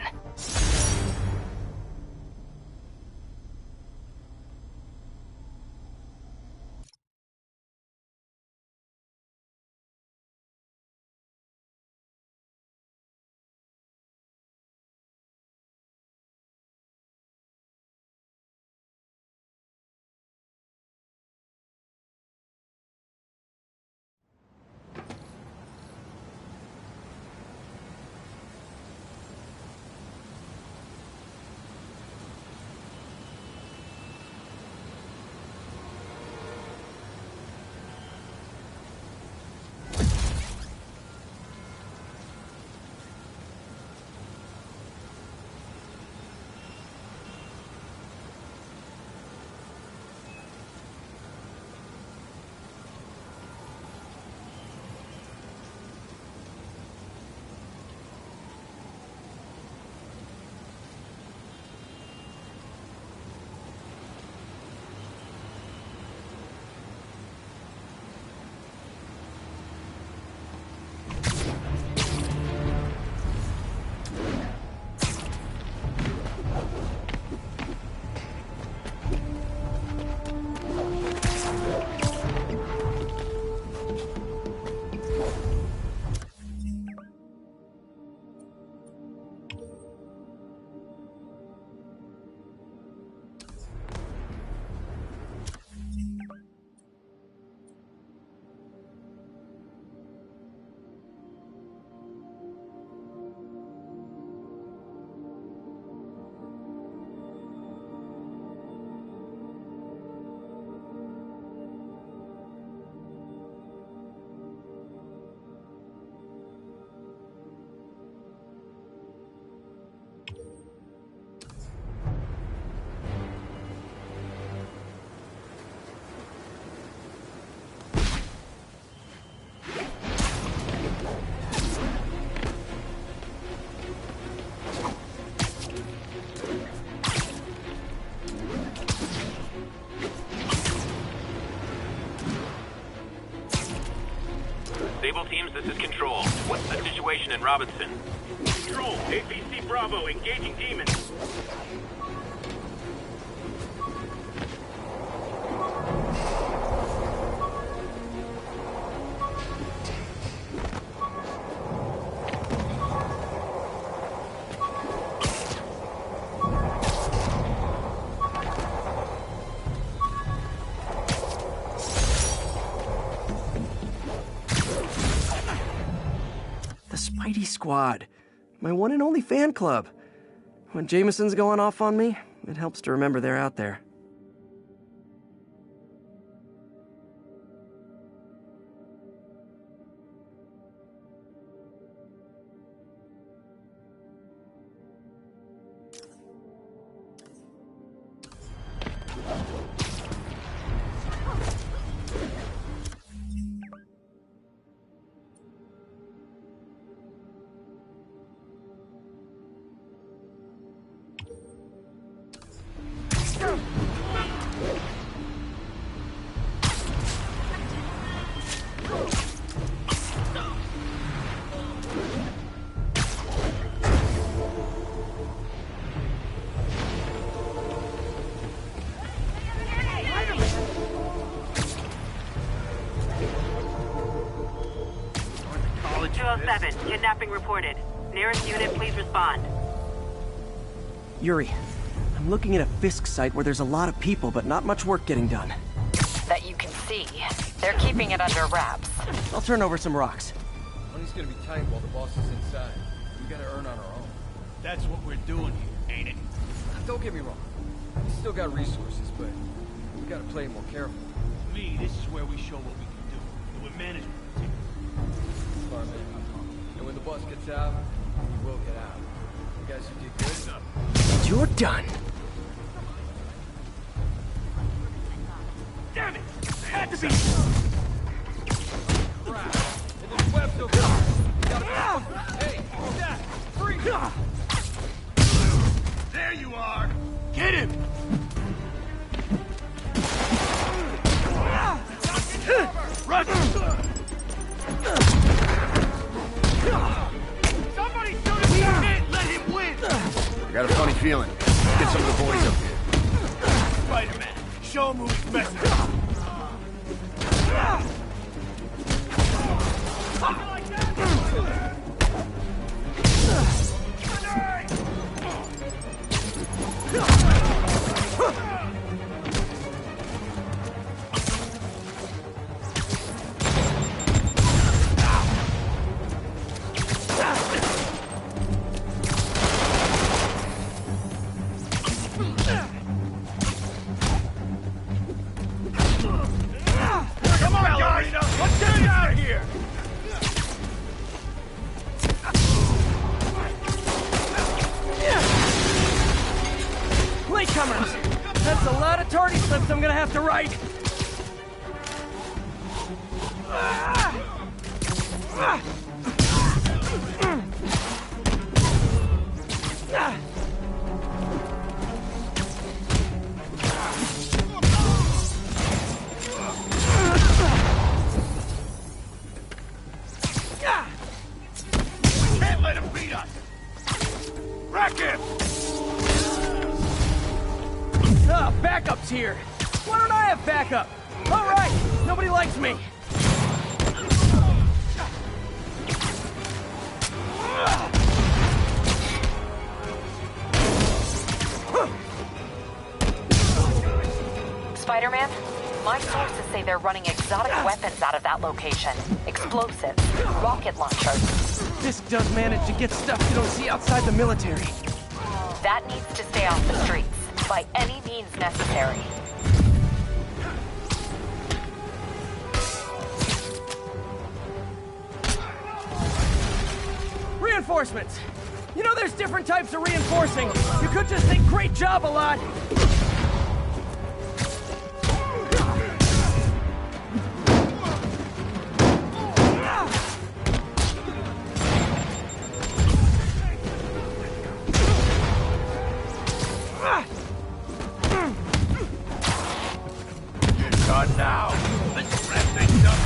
Sable teams, this is Control. What's the situation in Robinson? Control, APC Bravo, engaging demons. Spidey Squad. My one and only fan club. When Jameson's going off on me, it helps to remember they're out there. Kidnapping reported. Nearest unit, please respond. Yuri, I'm looking at a Fisk site where there's a lot of people, but not much work getting done. That you can see. They're keeping it under wraps. I'll turn over some rocks. Money's gonna be tight while the boss is inside. We gotta earn on our own. That's what we're doing here, ain't it? Don't get me wrong. We still got resources, but we gotta play more careful. To me, this is where we show what we can do. And we're management team. Smart man. And when the boss gets out, we will get out. You guys who did good. You're done. Damn it! It had to be. Crap. And this web's so good. Hey, who's that? Free! There you are. Get him! feeling? Get some of the boys up here. Spider-Man, show him who he's messing with. Latecomers! That's a lot of tardy slips I'm gonna have to write! Can't let him beat us! Wreck him! Backup's here! Why don't I have backup? Alright, nobody likes me! Spider-Man? My sources say they're running exotic weapons out of that location. Explosives, rocket launchers. Fisk does manage to get stuff you don't see outside the military. That needs to stay off the streets, by any means necessary. Reinforcements! You know there's different types of reinforcing. You could just say great job a lot. Done now. Let's wrap things up.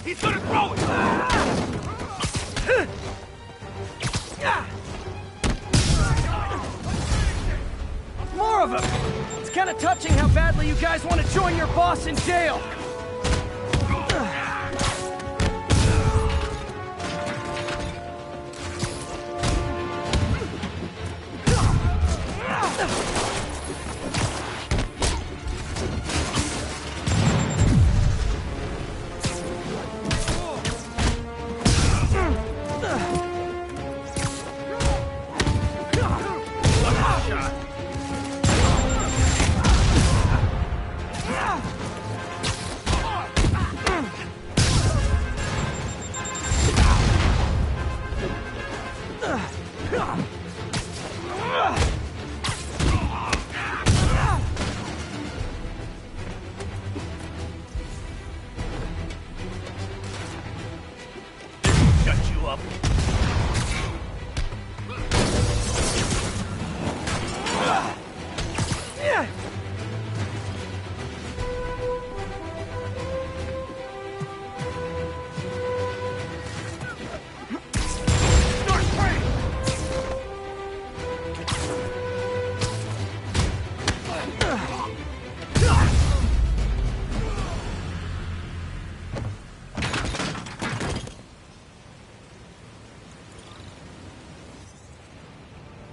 He's gonna throw it! More of them! It's kind of touching how badly you guys want to join your boss in jail. Shut you up.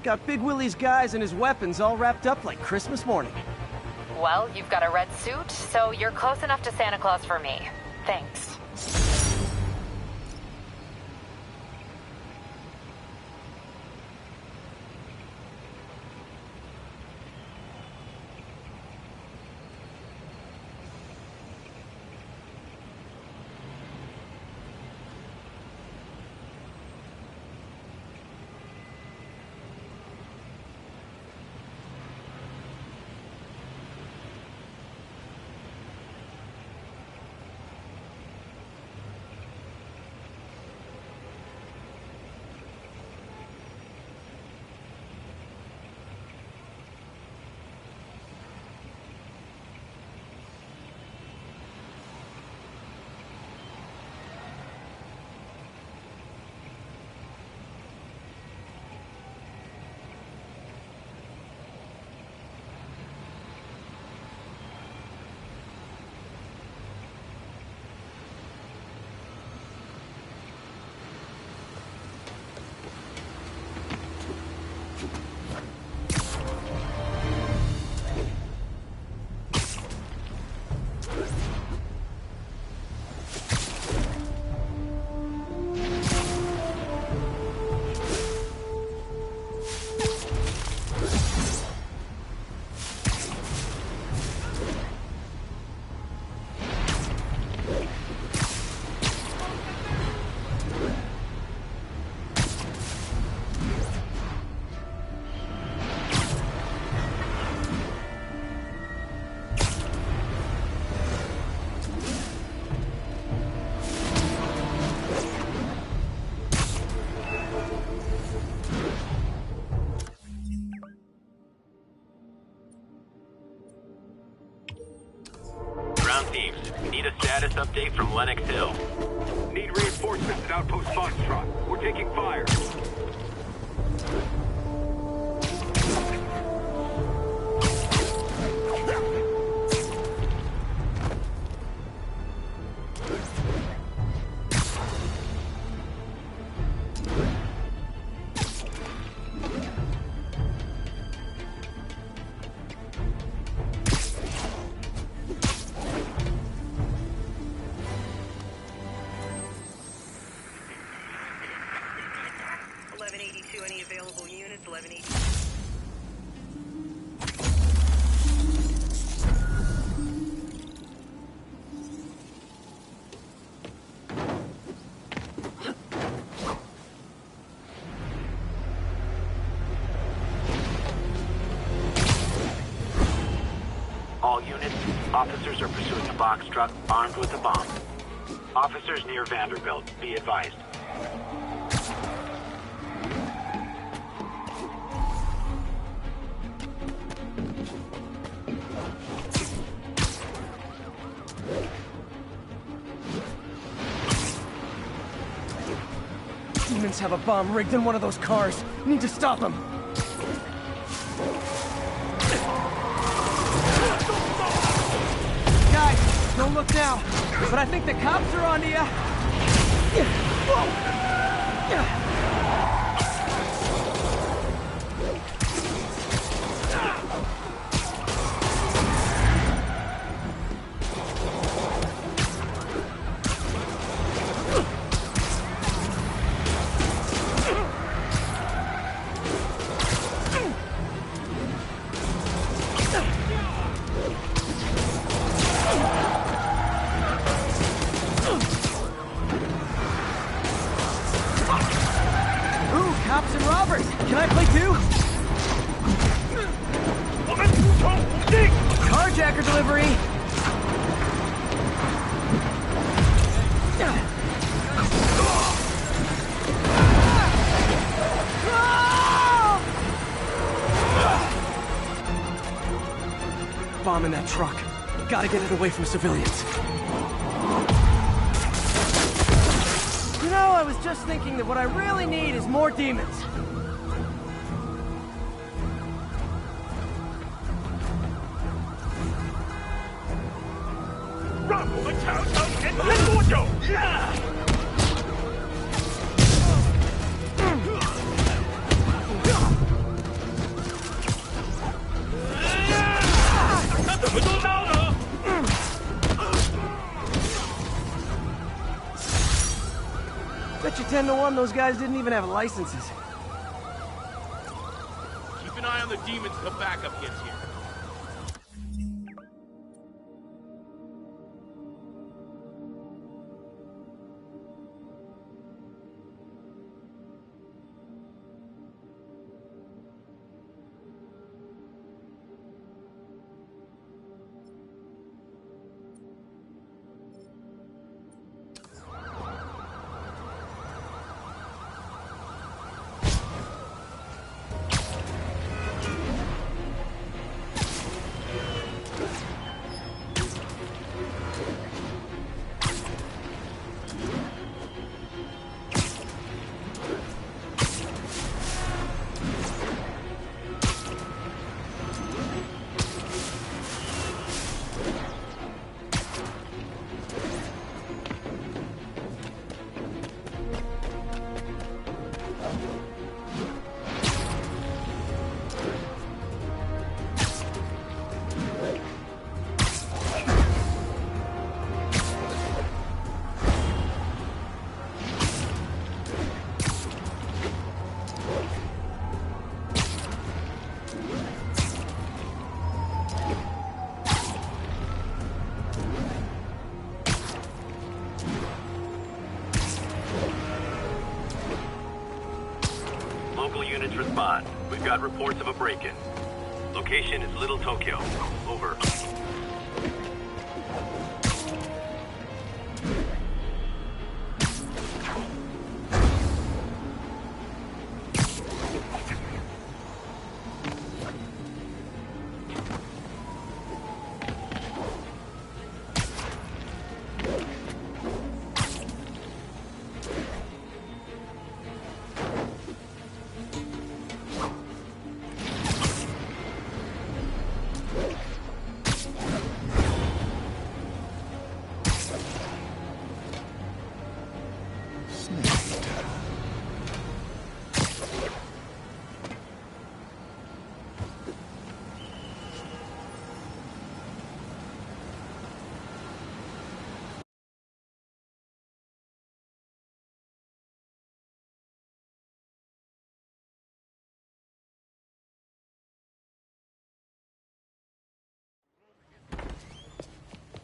Got Big Willie's guys and his weapons all wrapped up like Christmas morning. Well, you've got a red suit, so you're close enough to Santa Claus for me. Thanks. received. Need a status update from Lennox Hill. Need reinforcements at Outpost Foxtrot. We're taking fire. Any available units? 1180. All units, officers are pursuing a box truck armed with a bomb. Officers near Vanderbilt, be advised. Demons have a bomb rigged in one of those cars. Need to stop them. Guys, don't look now. But I think the cops are onto you. Cops and robbers! Can I play too? Carjacker delivery! Bomb in that truck. Gotta get it away from civilians. You know, I was just thinking that what I really need is more demons. Bet you 10 to 1 those guys didn't even have licenses. Keep an eye on the demons till backup gets here. Local units respond. We've got reports of a break-in. Location is Little Tokyo. Over.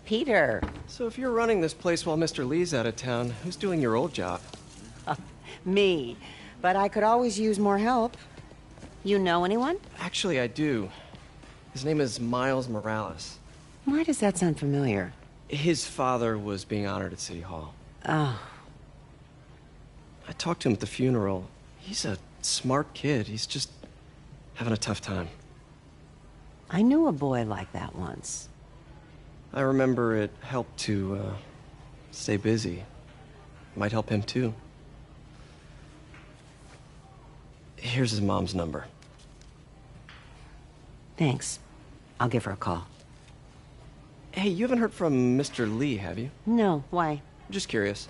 Peter. So if you're running this place while Mr. Lee's out of town, who's doing your old job? Me. But I could always use more help. You know anyone? Actually, I do. His name is Miles Morales. Why does that sound familiar? His father was being honored at City Hall. Oh. I talked to him at the funeral. He's a smart kid. He's just having a tough time. I knew a boy like that once. I remember it helped to, stay busy. Might help him, too. Here's his mom's number. Thanks. I'll give her a call. Hey, you haven't heard from Mr. Lee, have you? No, why? Just curious.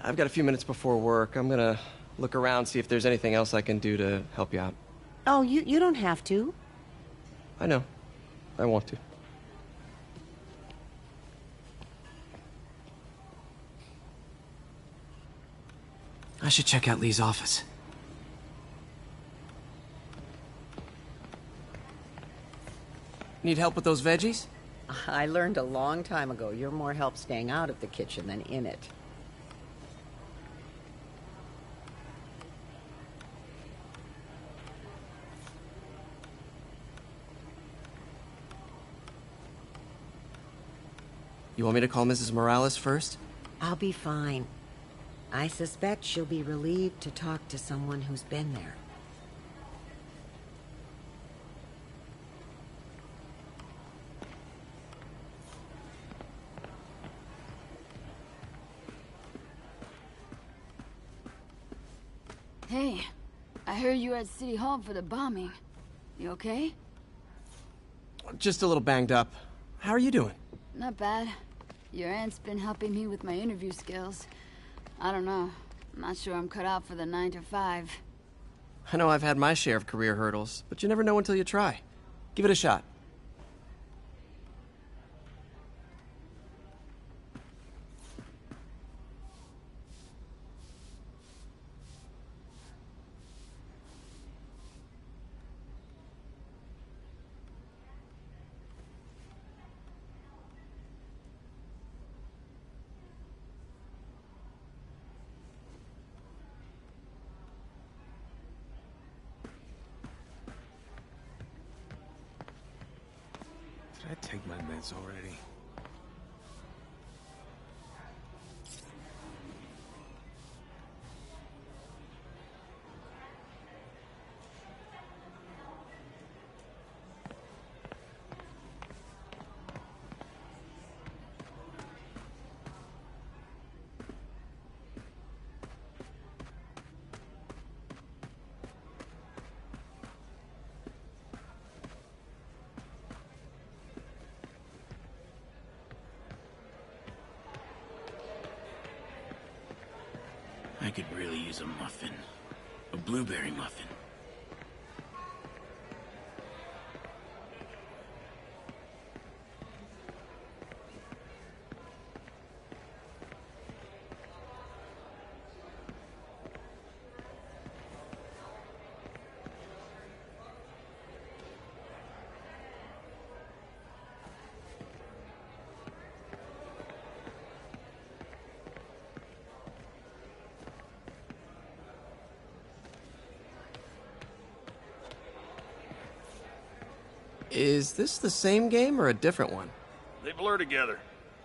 I've got a few minutes before work. I'm gonna look around, see if there's anything else I can do to help you out. Oh, you don't have to. I know. I want to. I should check out Lee's office. Need help with those veggies? I learned a long time ago you're more help staying out of the kitchen than in it. You want me to call Mrs. Morales first? I'll be fine. I suspect she'll be relieved to talk to someone who's been there. Hey, I heard you were at City Hall for the bombing. You okay? Just a little banged up. How are you doing? Not bad. Your aunt's been helping me with my interview skills. I don't know. I'm not sure I'm cut out for the 9 to 5. I know I've had my share of career hurdles, but you never know until you try. Give it a shot. Did I take my meds already? I could really use a muffin. A blueberry muffin. Is this the same game or a different one? They blur together.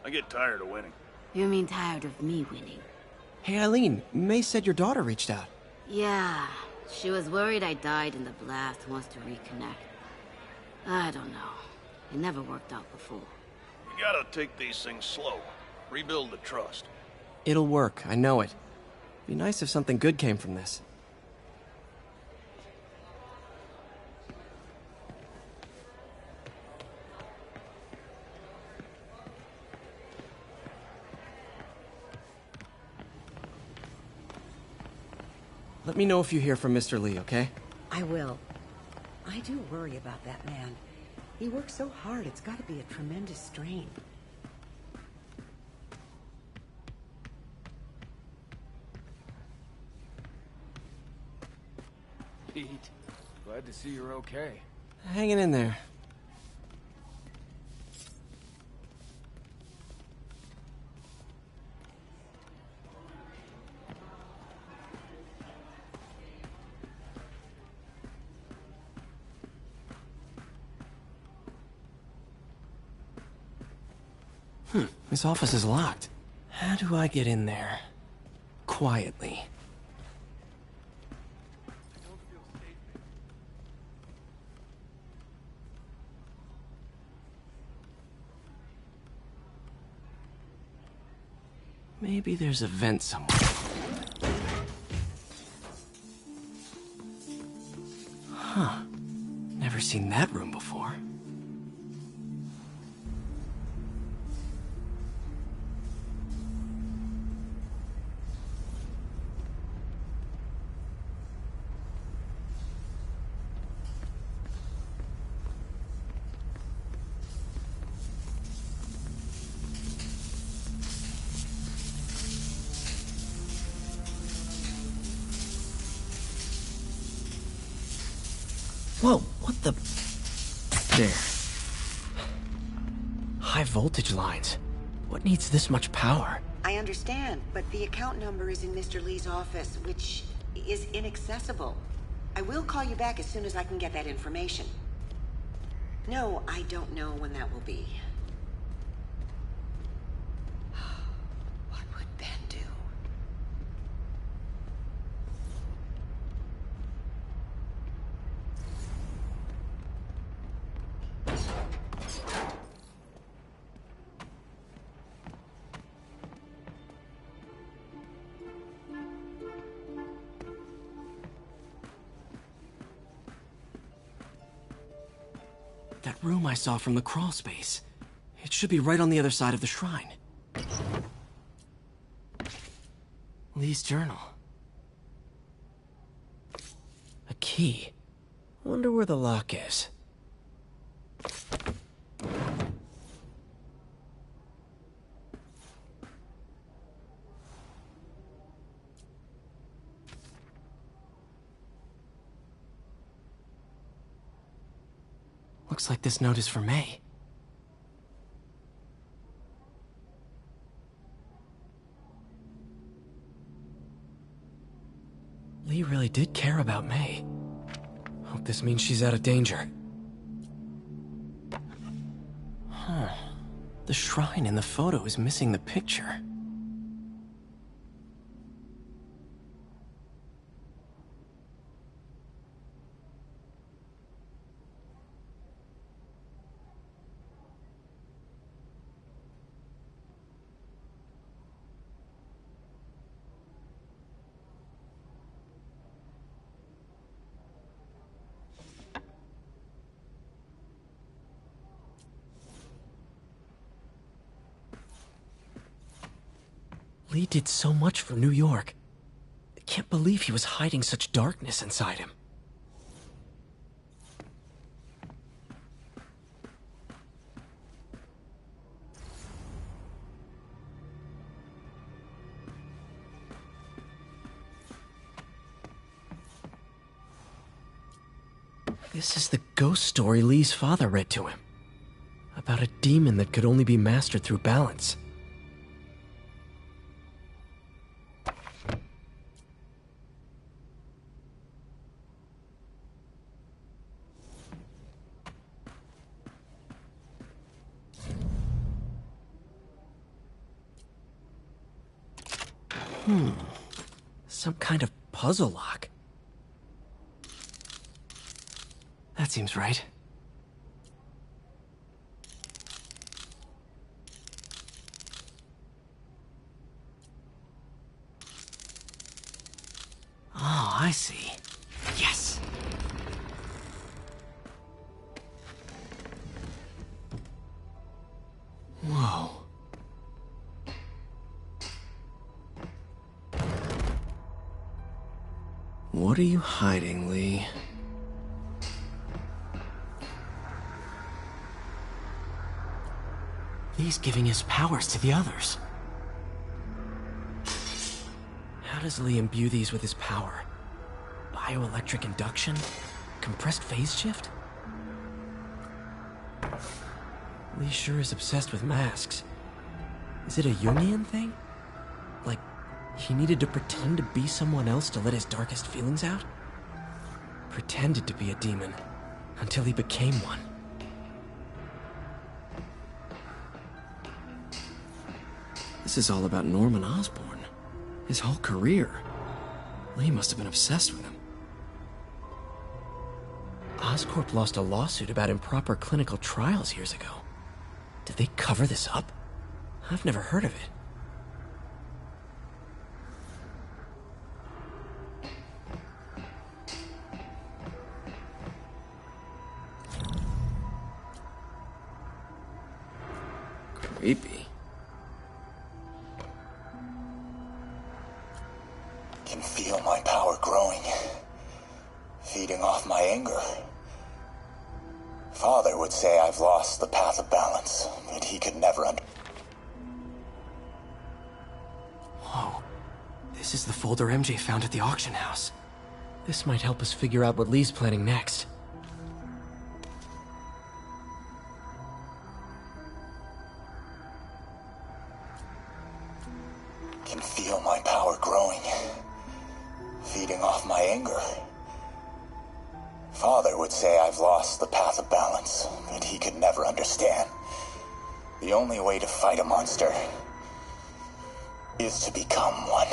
I get tired of winning. You mean tired of me winning? Hey, Eileen, May said your daughter reached out. Yeah, she was worried I died in the blast, wants to reconnect. I don't know. It never worked out before. You gotta take these things slow. Rebuild the trust. It'll work, I know it. Be nice if something good came from this. Let me know if you hear from Mr. Lee, okay? I will. I do worry about that man. He works so hard, it's gotta be a tremendous strain. Pete, glad to see you're okay. Hanging in there. This office is locked. How do I get in there? Quietly. Maybe there's a vent somewhere. Huh. Never seen that room before. Whoa, what the... There. High voltage lines. What needs this much power? I understand, but the account number is in Mr. Lee's office, which is inaccessible. I will call you back as soon as I can get that information. No, I don't know when that will be. What would Ben do? That room I saw from the crawl space. It should be right on the other side of the shrine. Lee's journal. A key. Wonder where the lock is. Looks like this note is for May. Lee really did care about May. Hope this means she's out of danger. Huh. The shrine in the photo is missing the picture. Lee did so much for New York. I can't believe he was hiding such darkness inside him. This is the ghost story Lee's father read to him. About a demon that could only be mastered through balance. Some kind of puzzle lock. That seems right. Oh, I see. Yes! Whoa. What are you hiding, Lee? Lee's giving his powers to the others. How does Lee imbue these with his power? Bioelectric induction? Compressed phase shift? Lee sure is obsessed with masks. Is it a Jungian thing? Like, he needed to pretend to be someone else to let his darkest feelings out? Pretended to be a demon, until he became one. This is all about Norman Osborn. His whole career. Lee must have been obsessed with him. Oscorp lost a lawsuit about improper clinical trials years ago. Did they cover this up? I've never heard of it. Creepy. Can feel my power growing, feeding off my anger. Father would say I've lost the path of balance, but he could never Whoa. This is the folder MJ found at the auction house. This might help us figure out what Lee's planning next. Can feel my power growing, feeding off my anger. Father would say I've lost the path of balance, but he could never understand. The only way to fight a monster is to become one.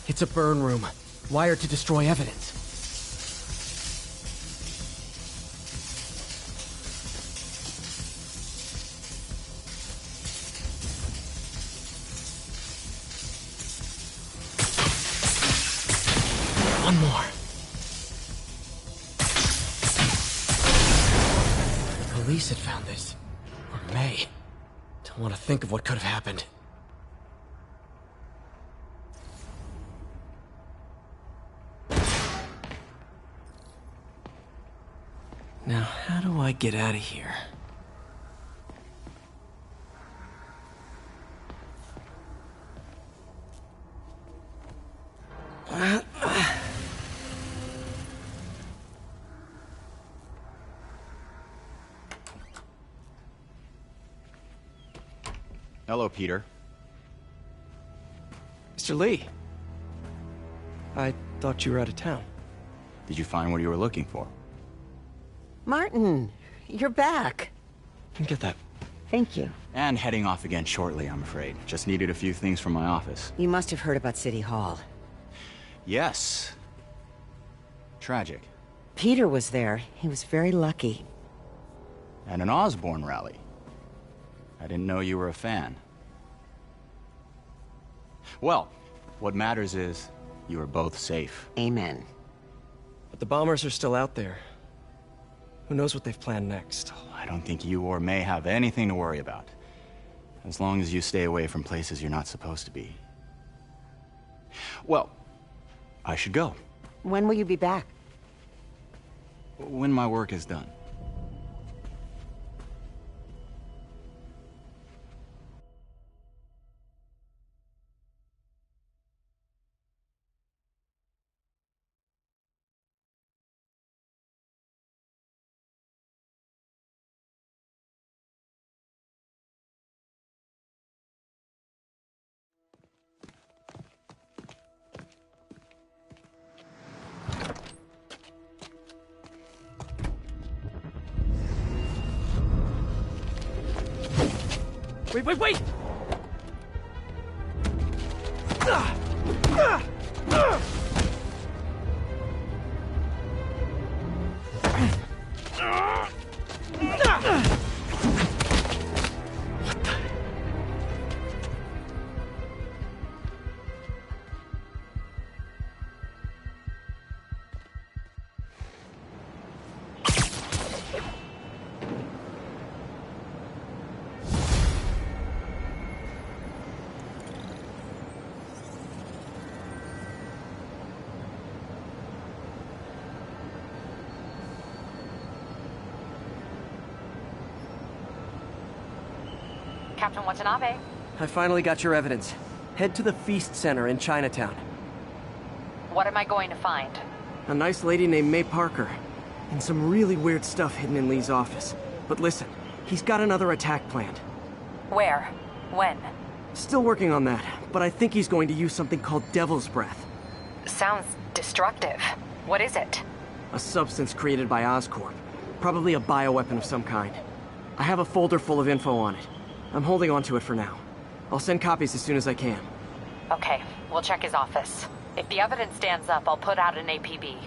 It's a burn room, wired to destroy evidence. One more. The police had found this. Or may. Don't want to think of what could have happened. Now, how do I get out of here? Hello, Peter. Mr. Lee. I thought you were out of town. Did you find what you were looking for? Martin, you're back. Get that. Thank you. And heading off again shortly, I'm afraid. Just needed a few things from my office. You must have heard about City Hall. Yes. Tragic. Peter was there. He was very lucky. At an Osborn rally. I didn't know you were a fan. Well, what matters is you are both safe. Amen. But the bombers are still out there. Who knows what they've planned next? I don't think you or May have anything to worry about. As long as you stay away from places you're not supposed to be. Well, I should go. When will you be back? When my work is done. Wait! Captain Watanabe. I finally got your evidence. Head to the Feast Center in Chinatown. What am I going to find? A nice lady named May Parker. And some really weird stuff hidden in Lee's office. but listen, he's got another attack planned. Where? When? Still working on that, but I think he's going to use something called Devil's Breath. Sounds destructive. What is it? A substance created by Oscorp. Probably a bioweapon of some kind. I have a folder full of info on it. I'm holding on to it for now. I'll send copies as soon as I can. Okay, we'll check his office. If the evidence stands up, I'll put out an APB.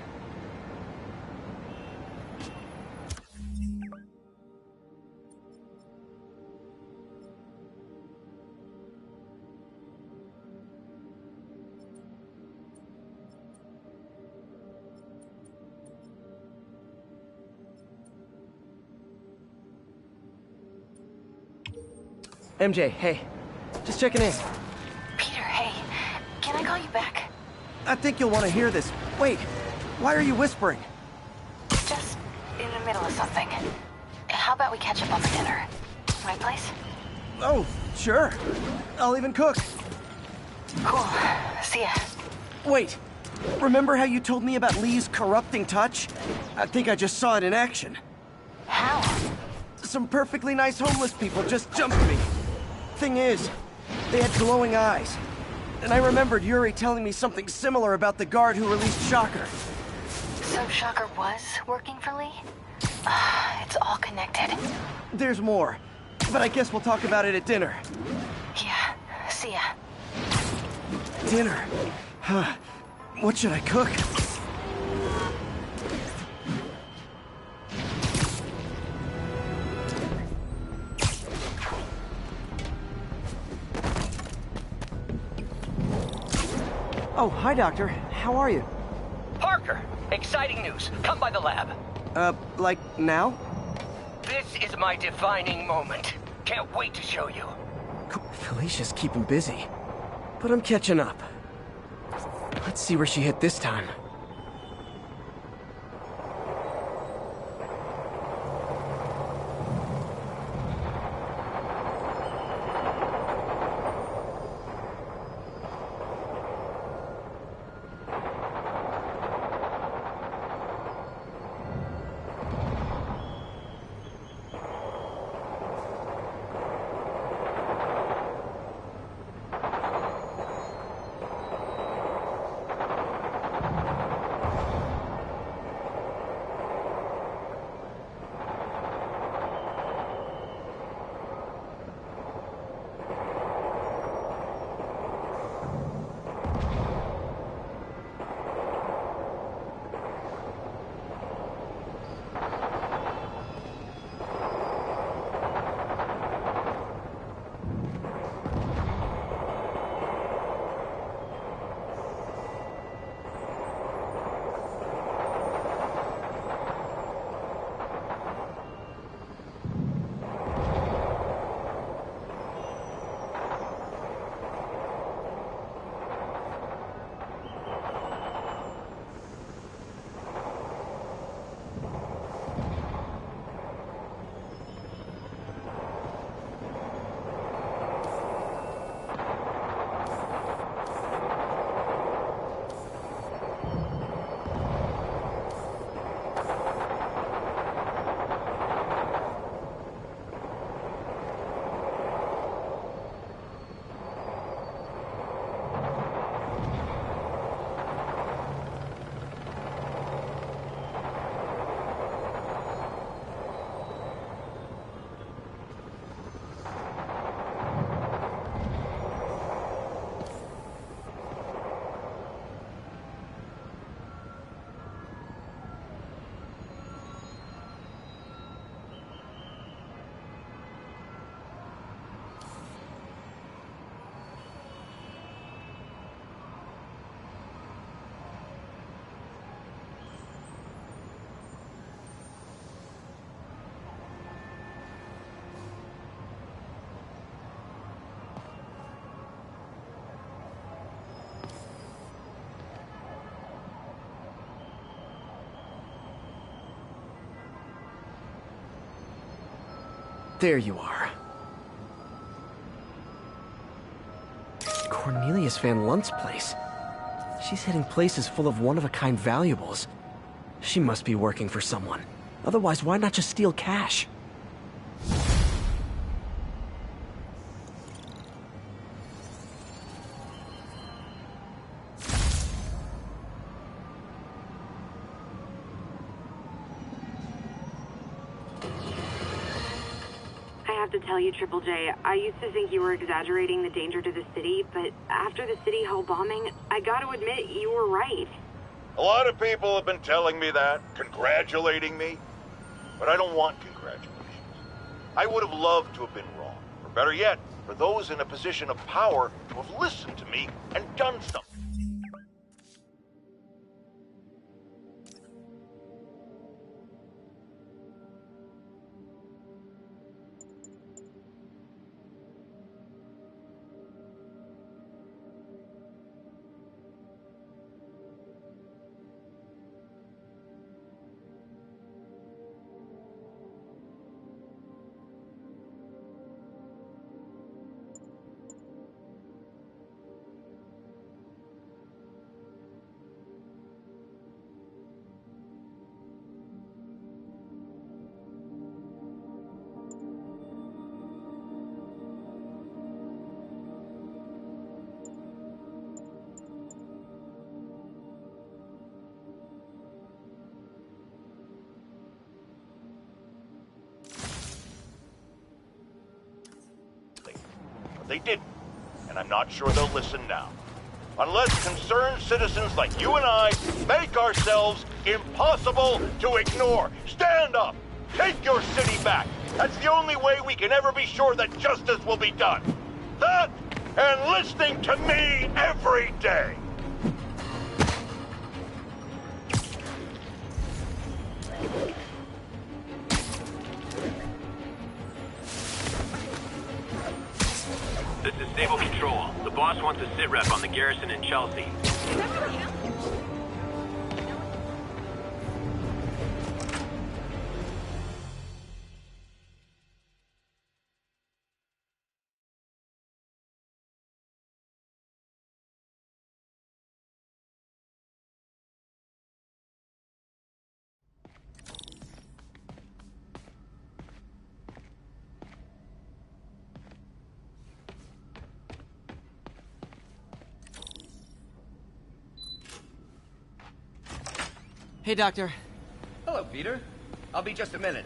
MJ, hey. Just checking in. Peter, hey. Can I call you back? I think you'll want to hear this. Wait, why are you whispering? Just in the middle of something. How about we catch up over dinner? My place? Oh, sure. I'll even cook. Cool. See ya. Wait, remember how you told me about Lee's corrupting touch? I think I just saw it in action. How? Some perfectly nice homeless people just jumped me. Thing is, they had glowing eyes. And I remembered Yuri telling me something similar about the guard who released Shocker. So Shocker was working for Lee? It's all connected. There's more, but I guess we'll talk about it at dinner. Yeah, see ya. Dinner? Huh. What should I cook? Oh, hi, Doctor. How are you? Parker, exciting news. Come by the lab. Like now? This is my defining moment. Can't wait to show you. Felicia's keeping busy. But I'm catching up. Let's see where she hit this time. There you are. Cornelius Van Lunt's place. She's hitting places full of one-of-a-kind valuables. She must be working for someone. Otherwise, why not just steal cash? have to tell you, Triple J, I used to think you were exaggerating the danger to the city, but after the City Hall bombing, I gotta admit, you were right. A lot of people have been telling me that, congratulating me, but I don't want congratulations. I would have loved to have been wrong, or better yet, for those in a position of power to have listened to me and done something. They didn't, and I'm not sure they'll listen now. Unless concerned citizens like you and I make ourselves impossible to ignore. Stand up! Take your city back! That's the only way we can ever be sure that justice will be done. That, and listening to me every day! This is Stable Control. The boss wants a sit rep on the garrison in Chelsea. Hey, Doctor. Hello, Peter. I'll be just a minute.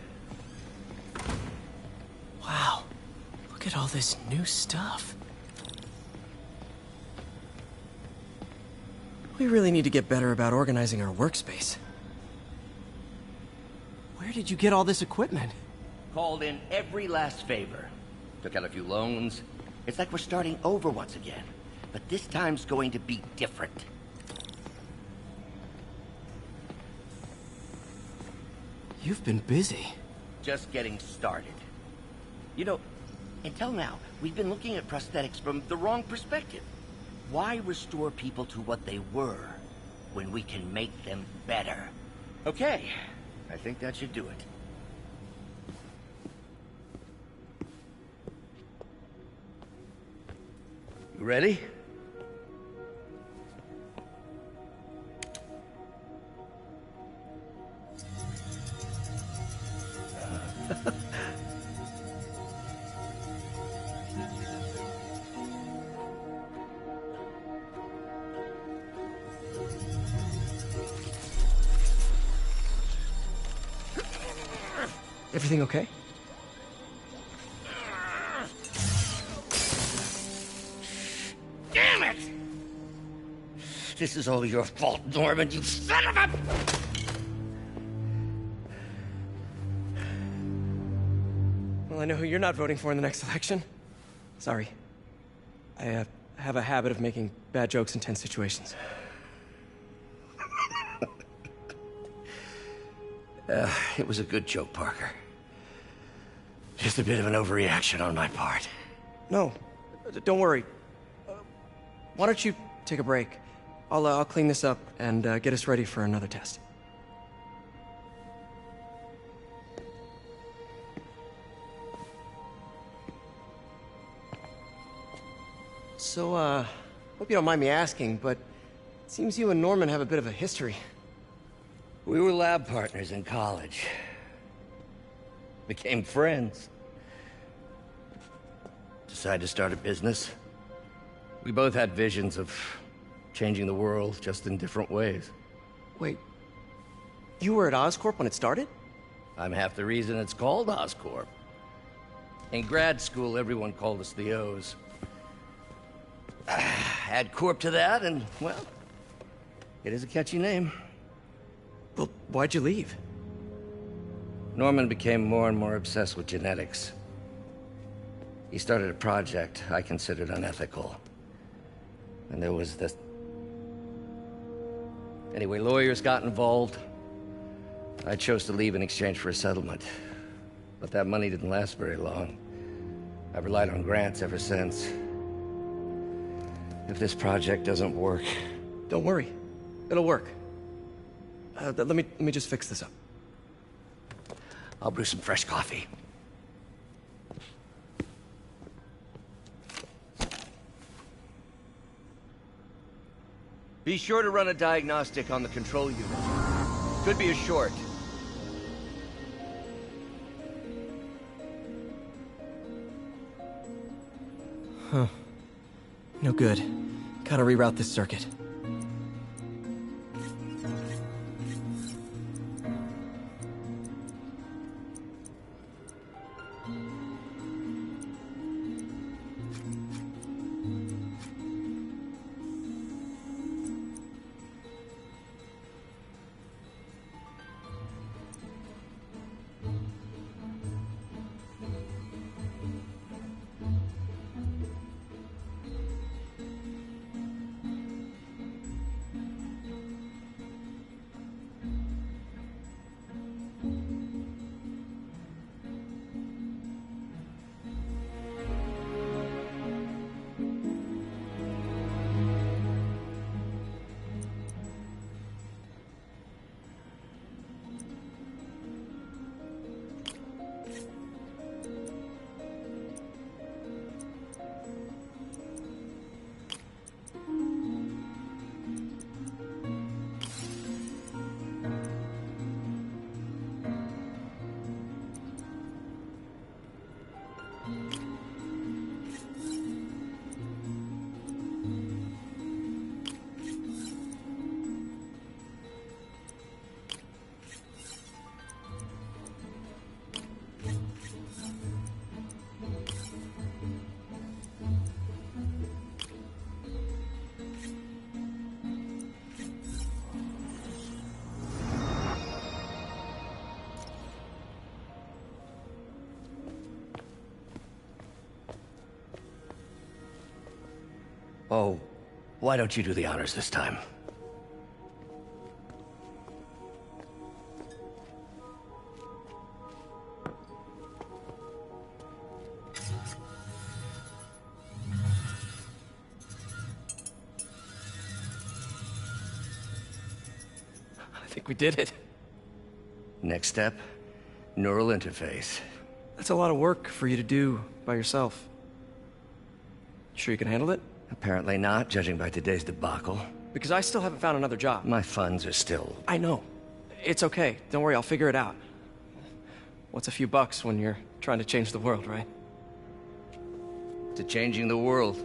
Wow. Look at all this new stuff. We really need to get better about organizing our workspace. Where did you get all this equipment? Called in every last favor. Took out a few loans. It's like we're starting over once again. But this time's going to be different. You've been busy. Just getting started. You know, until now, we've been looking at prosthetics from the wrong perspective. Why restore people to what they were when we can make them better? Okay, I think that should do it. You ready? Everything okay? Damn it! This is all your fault, Norman, you son of a... Well, I know who you're not voting for in the next election. Sorry. I have a habit of making bad jokes in tense situations. It was a good joke, Parker. Just a bit of an overreaction on my part. No, don't worry. Why don't you take a break? I'll clean this up and get us ready for another test. So, hope you don't mind me asking, but it seems you and Norman have a bit of a history. We were lab partners in college. Became friends. Decided to start a business. We both had visions of changing the world, just in different ways. Wait, you were at Oscorp when it started? I'm half the reason it's called Oscorp. In grad school, everyone called us the O's. Add Corp to that, and, well, it is a catchy name. Well, why'd you leave? Norman became more and more obsessed with genetics. He started a project I considered unethical. And there was this... Anyway, lawyers got involved. I chose to leave in exchange for a settlement. But that money didn't last very long. I've relied on grants ever since. If this project doesn't work... Don't worry. It'll work. Let me just fix this up. I'll brew some fresh coffee. Be sure to run a diagnostic on the control unit. Could be a short. Huh. No good. Gotta reroute this circuit. Oh, why don't you do the honors this time? I think we did it. Next step, neural interface. That's a lot of work for you to do by yourself. Sure you can handle it? Apparently not, judging by today's debacle. Because I still haven't found another job. My funds are still... I know. It's okay. Don't worry, I'll figure it out. What's a few bucks when you're trying to change the world, right? To changing the world.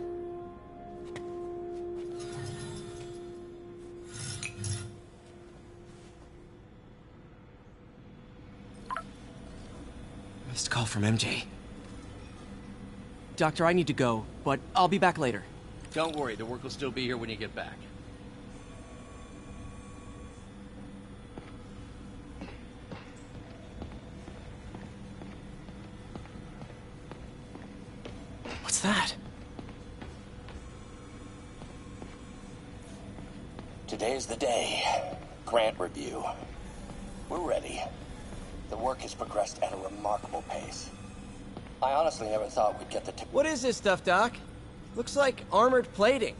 Missed call from MJ. Doctor, I need to go, but I'll be back later. Don't worry, the work will still be here when you get back. What's that? Today's the day. Grant review. We're ready. The work has progressed at a remarkable pace. I honestly never thought we'd get the What is this stuff, Doc? Looks like armored plating.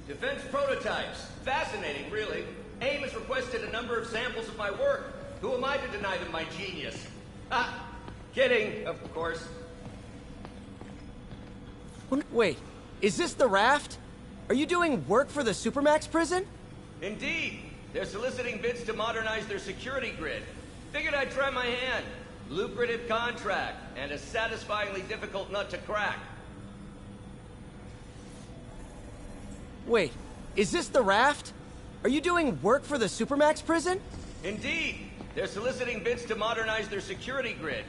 Defense prototypes. Fascinating, really. AIM has requested a number of samples of my work. Who am I to deny them my genius? Ah, kidding, of course. Wait, is this the raft? Are you doing work for the Supermax prison? Indeed. They're soliciting bids to modernize their security grid. Figured I'd try my hand. Lucrative contract, and a satisfyingly difficult nut to crack. Wait, is this the raft? Are you doing work for the Supermax prison? Indeed. They're soliciting bids to modernize their security grid.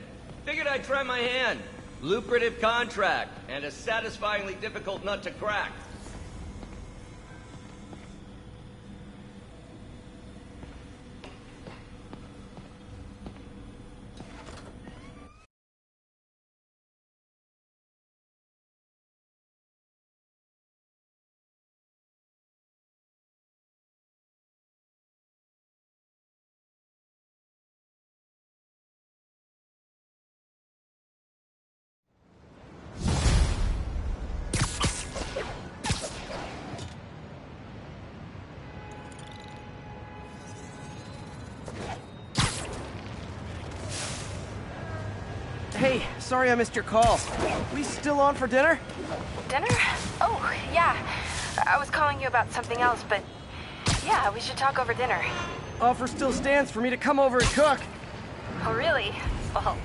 Figured I'd try my hand. Lucrative contract, and a satisfyingly difficult nut to crack. Hey, sorry I missed your call. We still on for dinner? Dinner? Oh, yeah. I was calling you about something else, but yeah, we should talk over dinner. Offer still stands for me to come over and cook. Oh, really? Well,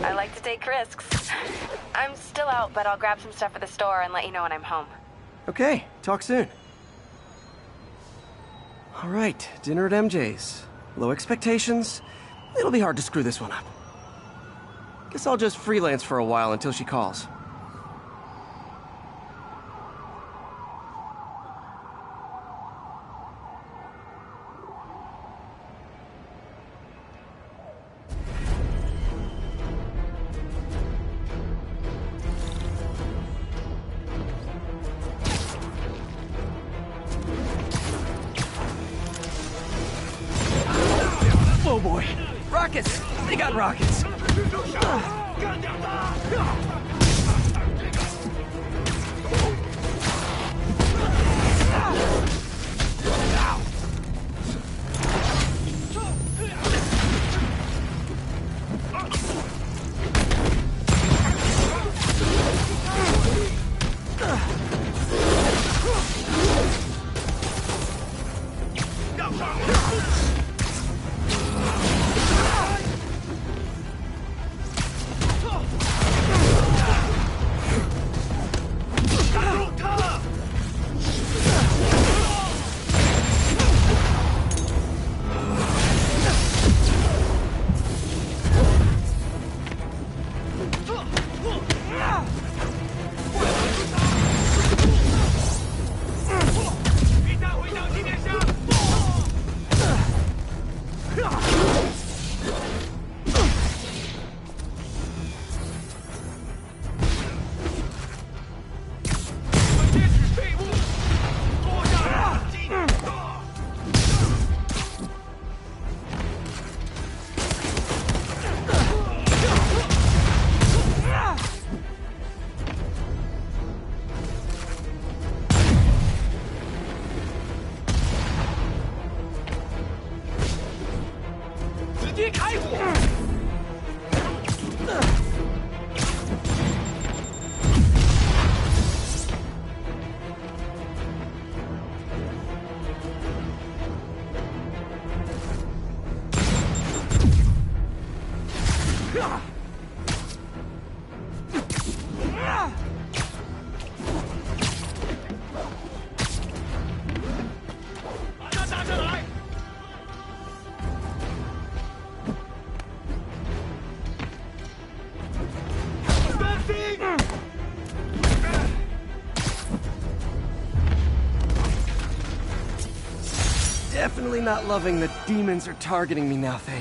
I like to take risks. I'm still out, but I'll grab some stuff at the store and let you know when I'm home. Okay, talk soon. All right, dinner at MJ's. Low expectations. It'll be hard to screw this one up. Guess I'll just freelance for a while until she calls. Oh boy! Rockets! They got rockets! Definitely not loving that demons are targeting me now, thing.